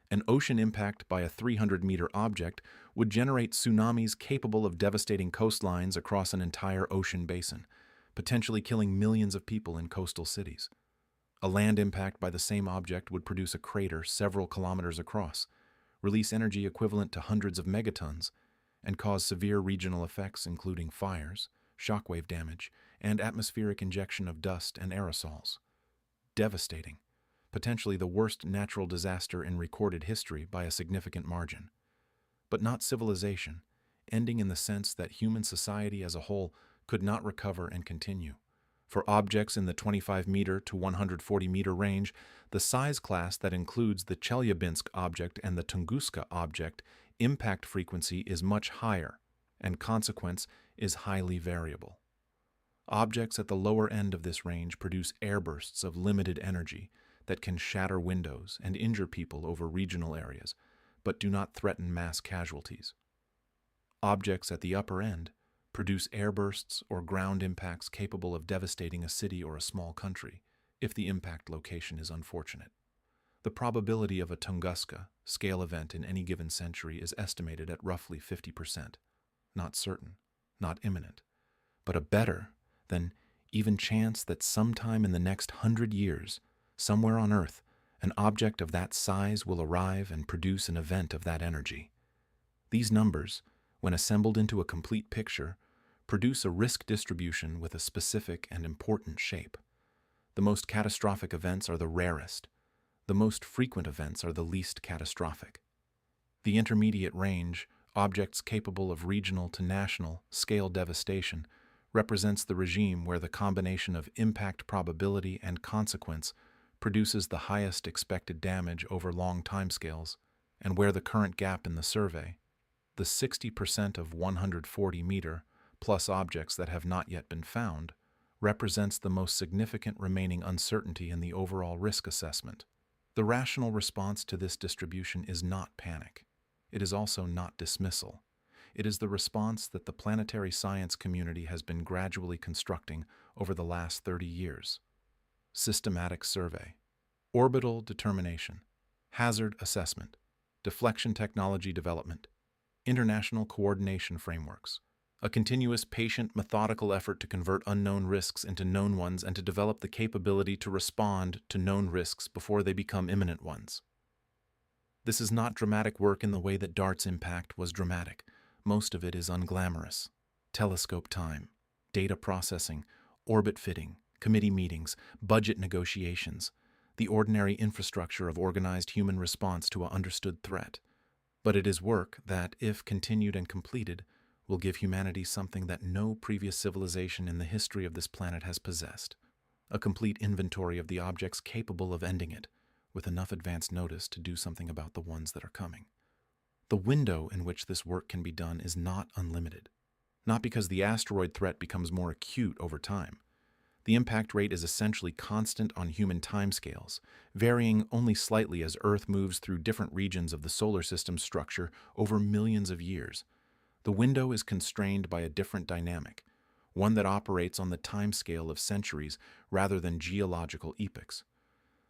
An ocean impact by a 300-meter object would generate tsunamis capable of devastating coastlines across an entire ocean basin, potentially killing millions of people in coastal cities. A land impact by the same object would produce a crater several kilometers across, release energy equivalent to hundreds of megatons, and cause severe regional effects including fires, shockwave damage, and atmospheric injection of dust and aerosols. Devastating, potentially the worst natural disaster in recorded history by a significant margin. But not civilization, ending in the sense that human society as a whole could not recover and continue. For objects in the 25-meter to 140-meter range, the size class that includes the Chelyabinsk object and the Tunguska object, impact frequency is much higher, and consequence is highly variable. Objects at the lower end of this range produce airbursts of limited energy that can shatter windows and injure people over regional areas, but do not threaten mass casualties. Objects at the upper end produce airbursts or ground impacts capable of devastating a city or a small country, if the impact location is unfortunate. The probability of a Tunguska scale event in any given century is estimated at roughly 50%. Not certain, not imminent, but a better than even chance that sometime in the next 100 years, somewhere on Earth, an object of that size will arrive and produce an event of that energy. These numbers, when assembled into a complete picture, produce a risk distribution with a specific and important shape. The most catastrophic events are the rarest. The most frequent events are the least catastrophic. The intermediate range, objects capable of regional to national scale devastation, represents the regime where the combination of impact probability and consequence produces the highest expected damage over long timescales, and where the current gap in the survey, the 60% of 140-meter plus objects that have not yet been found, represents the most significant remaining uncertainty in the overall risk assessment. The rational response to this distribution is not panic. It is also not dismissal. It is the response that the planetary science community has been gradually constructing over the last 30 years. Systematic survey, orbital determination, hazard assessment, deflection technology development, international coordination frameworks, a continuous, patient, methodical effort to convert unknown risks into known ones and to develop the capability to respond to known risks before they become imminent ones. This is not dramatic work in the way that DART's impact was dramatic. Most of it is unglamorous. Telescope time, data processing, orbit fitting, committee meetings, budget negotiations, the ordinary infrastructure of organized human response to an understood threat. But it is work that, if continued and completed, will give humanity something that no previous civilization in the history of this planet has possessed: a complete inventory of the objects capable of ending it, with enough advance notice to do something about the ones that are coming. The window in which this work can be done is not unlimited, not because the asteroid threat becomes more acute over time. The impact rate is essentially constant on human timescales, varying only slightly as Earth moves through different regions of the solar system's structure over millions of years. The window is constrained by a different dynamic, one that operates on the timescale of centuries rather than geological epochs.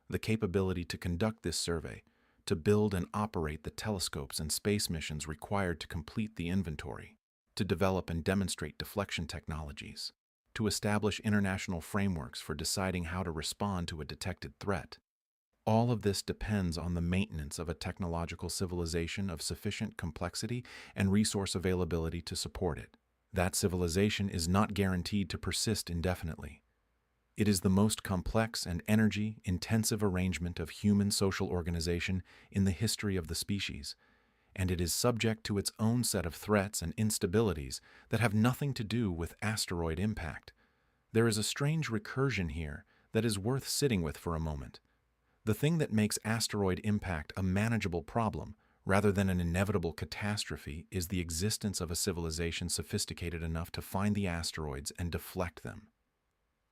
The capability to conduct this survey, to build and operate the telescopes and space missions required to complete the inventory, to develop and demonstrate deflection technologies, to establish international frameworks for deciding how to respond to a detected threat. All of this depends on the maintenance of a technological civilization of sufficient complexity and resource availability to support it. That civilization is not guaranteed to persist indefinitely. It is the most complex and energy-intensive arrangement of human social organization in the history of the species, and it is subject to its own set of threats and instabilities that have nothing to do with asteroid impact. There is a strange recursion here that is worth sitting with for a moment. The thing that makes asteroid impact a manageable problem, rather than an inevitable catastrophe, is the existence of a civilization sophisticated enough to find the asteroids and deflect them.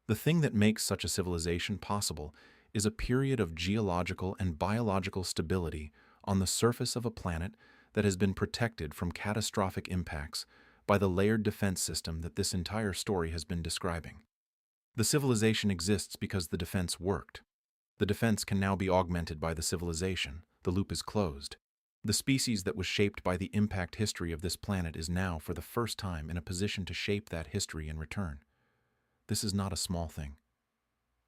The thing that makes such a civilization possible is a period of geological and biological stability on the surface of a planet that has been protected from catastrophic impacts by the layered defense system that this entire story has been describing. The civilization exists because the defense worked. The defense can now be augmented by the civilization. The loop is closed. The species that was shaped by the impact history of this planet is now, for the first time, in a position to shape that history in return. This is not a small thing.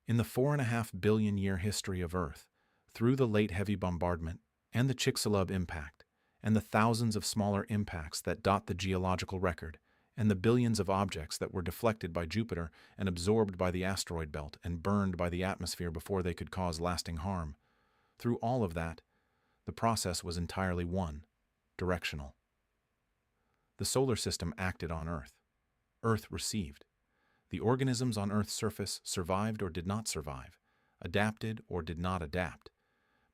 In the 4.5 billion-year history of Earth, through the late heavy bombardment and the Chicxulub impact, and the thousands of smaller impacts that dot the geological record, and the billions of objects that were deflected by Jupiter and absorbed by the asteroid belt and burned by the atmosphere before they could cause lasting harm, through all of that, the process was entirely one, directional. The solar system acted on Earth. Earth received. The organisms on Earth's surface survived or did not survive, adapted or did not adapt.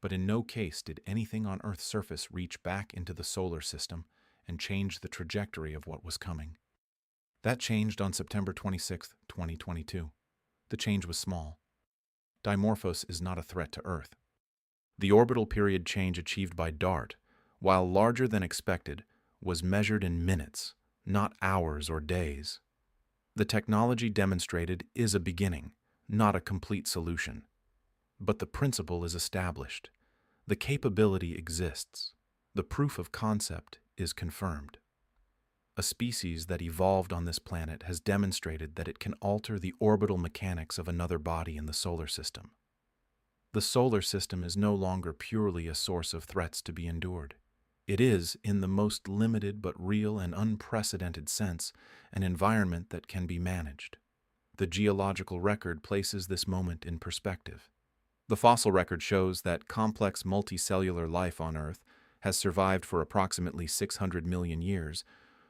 But in no case did anything on Earth's surface reach back into the solar system and change the trajectory of what was coming. That changed on September 26, 2022. The change was small. Dimorphos is not a threat to Earth. The orbital period change achieved by DART, while larger than expected, was measured in minutes, not hours or days. The technology demonstrated is a beginning, not a complete solution. But the principle is established. The capability exists. The proof of concept is confirmed. A species that evolved on this planet has demonstrated that it can alter the orbital mechanics of another body in the solar system. The solar system is no longer purely a source of threats to be endured. It is, in the most limited but real and unprecedented sense, an environment that can be managed. The geological record places this moment in perspective. The fossil record shows that complex multicellular life on Earth has survived for approximately 600 million years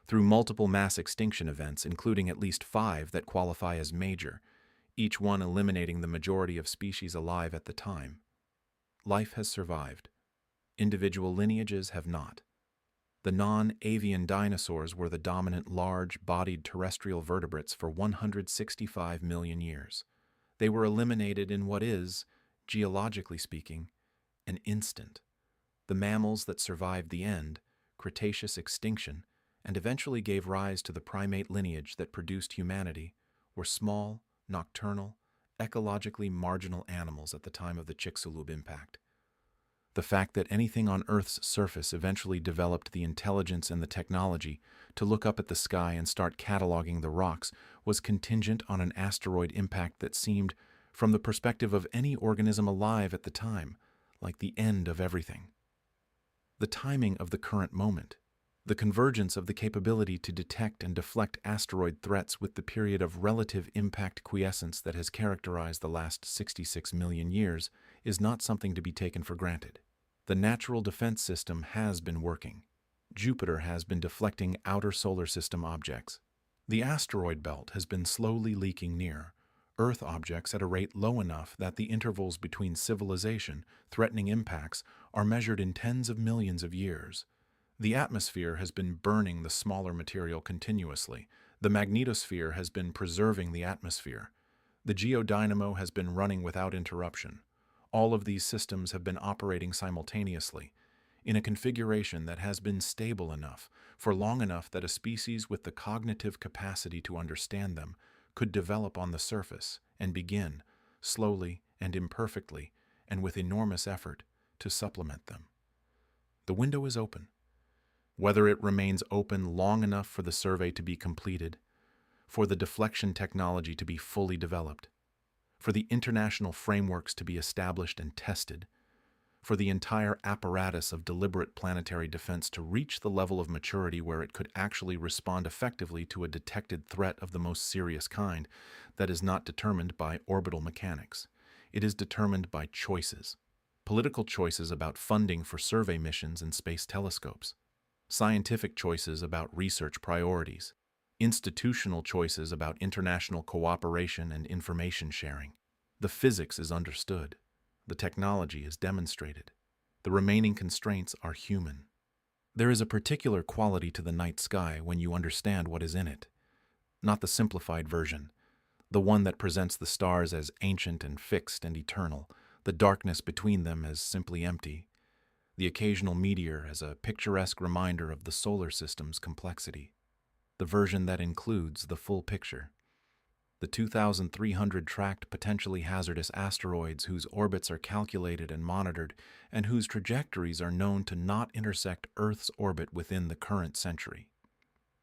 through multiple mass extinction events, including at least 5 that qualify as major, each one eliminating the majority of species alive at the time. Life has survived. Individual lineages have not. The non-avian dinosaurs were the dominant large-bodied terrestrial vertebrates for 165 million years. They were eliminated in what is, geologically speaking, an instant. The mammals that survived the end, Cretaceous extinction, and eventually gave rise to the primate lineage that produced humanity, were small, nocturnal, ecologically marginal animals at the time of the Chicxulub impact. The fact that anything on Earth's surface eventually developed the intelligence and the technology to look up at the sky and start cataloging the rocks was contingent on an asteroid impact that seemed, from the perspective of any organism alive at the time, like the end of everything. The timing of the current moment, the convergence of the capability to detect and deflect asteroid threats with the period of relative impact quiescence that has characterized the last 66 million years, is not something to be taken for granted. The natural defense system has been working. Jupiter has been deflecting outer solar system objects. The asteroid belt has been slowly leaking near Earth objects at a rate low enough that the intervals between civilization-threatening impacts are measured in tens of millions of years. The atmosphere has been burning the smaller material continuously. The magnetosphere has been preserving the atmosphere. The geodynamo has been running without interruption. All of these systems have been operating simultaneously, in a configuration that has been stable enough, for long enough that a species with the cognitive capacity to understand them could develop on the surface and begin, slowly and imperfectly, and with enormous effort, to supplement them. The window is open. Whether it remains open long enough for the survey to be completed, for the deflection technology to be fully developed, for the international frameworks to be established and tested, for the entire apparatus of deliberate planetary defense to reach the level of maturity where it could actually respond effectively to a detected threat of the most serious kind, that is not determined by orbital mechanics. It is determined by choices. Political choices about funding for survey missions and space telescopes. Scientific choices about research priorities. Institutional choices about international cooperation and information sharing. The physics is understood. The technology is demonstrated. The remaining constraints are human. There is a particular quality to the night sky when you understand what is in it. Not the simplified version, the one that presents the stars as ancient and fixed and eternal, the darkness between them as simply empty, the occasional meteor as a picturesque reminder of the solar system's complexity. The version that includes the full picture. The 2,300 tracked potentially hazardous asteroids whose orbits are calculated and monitored and whose trajectories are known to not intersect Earth's orbit within the current century.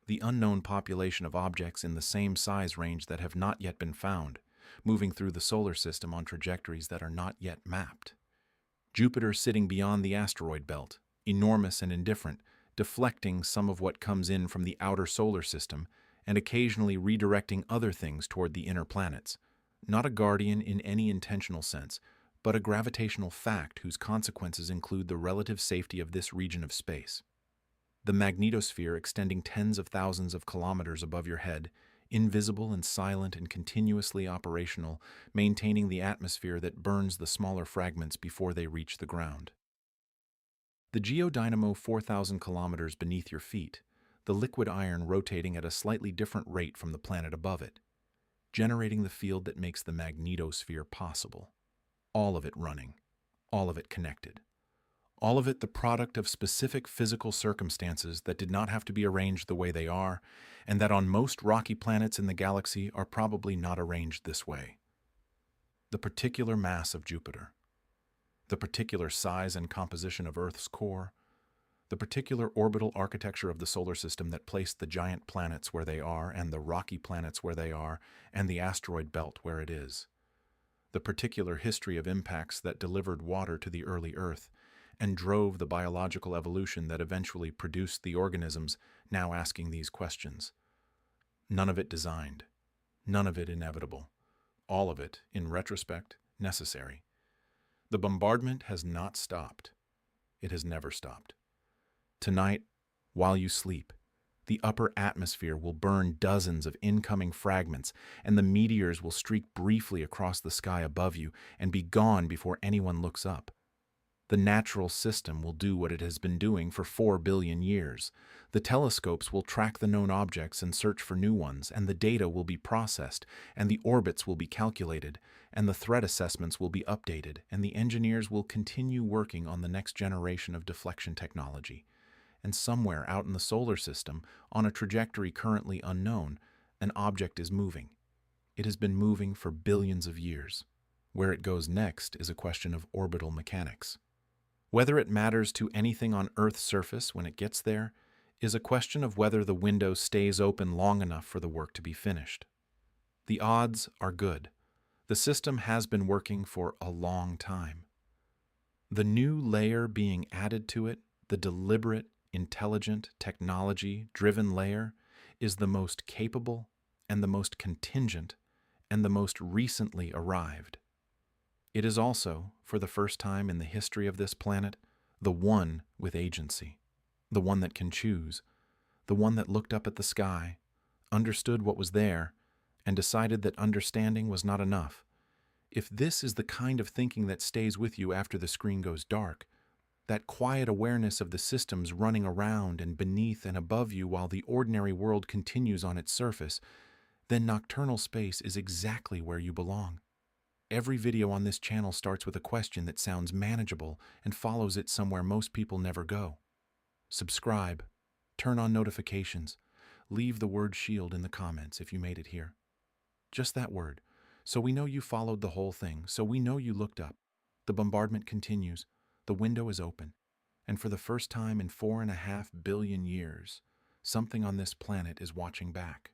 The unknown population of objects in the same size range that have not yet been found, moving through the solar system on trajectories that are not yet mapped. Jupiter sitting beyond the asteroid belt, enormous and indifferent, deflecting some of what comes in from the outer solar system and occasionally redirecting other things toward the inner planets. Not a guardian in any intentional sense, but a gravitational fact whose consequences include the relative safety of this region of space. The magnetosphere extending tens of thousands of kilometers above your head, invisible and silent and continuously operational, maintaining the atmosphere that burns the smaller fragments before they reach the ground. The geodynamo 4,000 kilometers beneath your feet, the liquid iron rotating at a slightly different rate from the planet above it, generating the field that makes the magnetosphere possible. All of it running, all of it connected. All of it the product of specific physical circumstances that did not have to be arranged the way they are, and that on most rocky planets in the galaxy are probably not arranged this way. The particular mass of Jupiter, the particular size and composition of Earth's core, the particular orbital architecture of the solar system that placed the giant planets where they are and the rocky planets where they are and the asteroid belt where it is, the particular history of impacts that delivered water to the early Earth and drove the biological evolution that eventually produced the organisms now asking these questions. None of it designed, none of it inevitable, all of it, in retrospect, necessary. The bombardment has not stopped. It has never stopped. Tonight, while you sleep, the upper atmosphere will burn dozens of incoming fragments, and the meteors will streak briefly across the sky above you and be gone before anyone looks up. The natural system will do what it has been doing for 4 billion years. The telescopes will track the known objects and search for new ones, and the data will be processed, and the orbits will be calculated, and the threat assessments will be updated, and the engineers will continue working on the next generation of deflection technology. And somewhere out in the solar system, on a trajectory currently unknown, an object is moving. It has been moving for billions of years. Where it goes next is a question of orbital mechanics. Whether it matters to anything on Earth's surface when it gets there is a question of whether the window stays open long enough for the work to be finished. The odds are good. The system has been working for a long time. The new layer being added to it, the deliberate, intelligent, technology-driven layer, is the most capable and the most contingent and the most recently arrived. It is also, for the first time in the history of this planet, the one with agency, the one that can choose, the one that looked up at the sky, understood what was there, and decided that understanding was not enough. If this is the kind of thinking that stays with you after the screen goes dark, that quiet awareness of the systems running around and beneath and above you while the ordinary world continues on its surface, then nocturnal space is exactly where you belong. Every video on this channel starts with a question that sounds manageable and follows it somewhere most people never go. Subscribe, turn on notifications, leave the word SHIELD in the comments if you made it here. Just that word. So we know you followed the whole thing, so we know you looked up. The bombardment continues. The window is open. And for the first time in 4.5 billion years, something on this planet is watching back.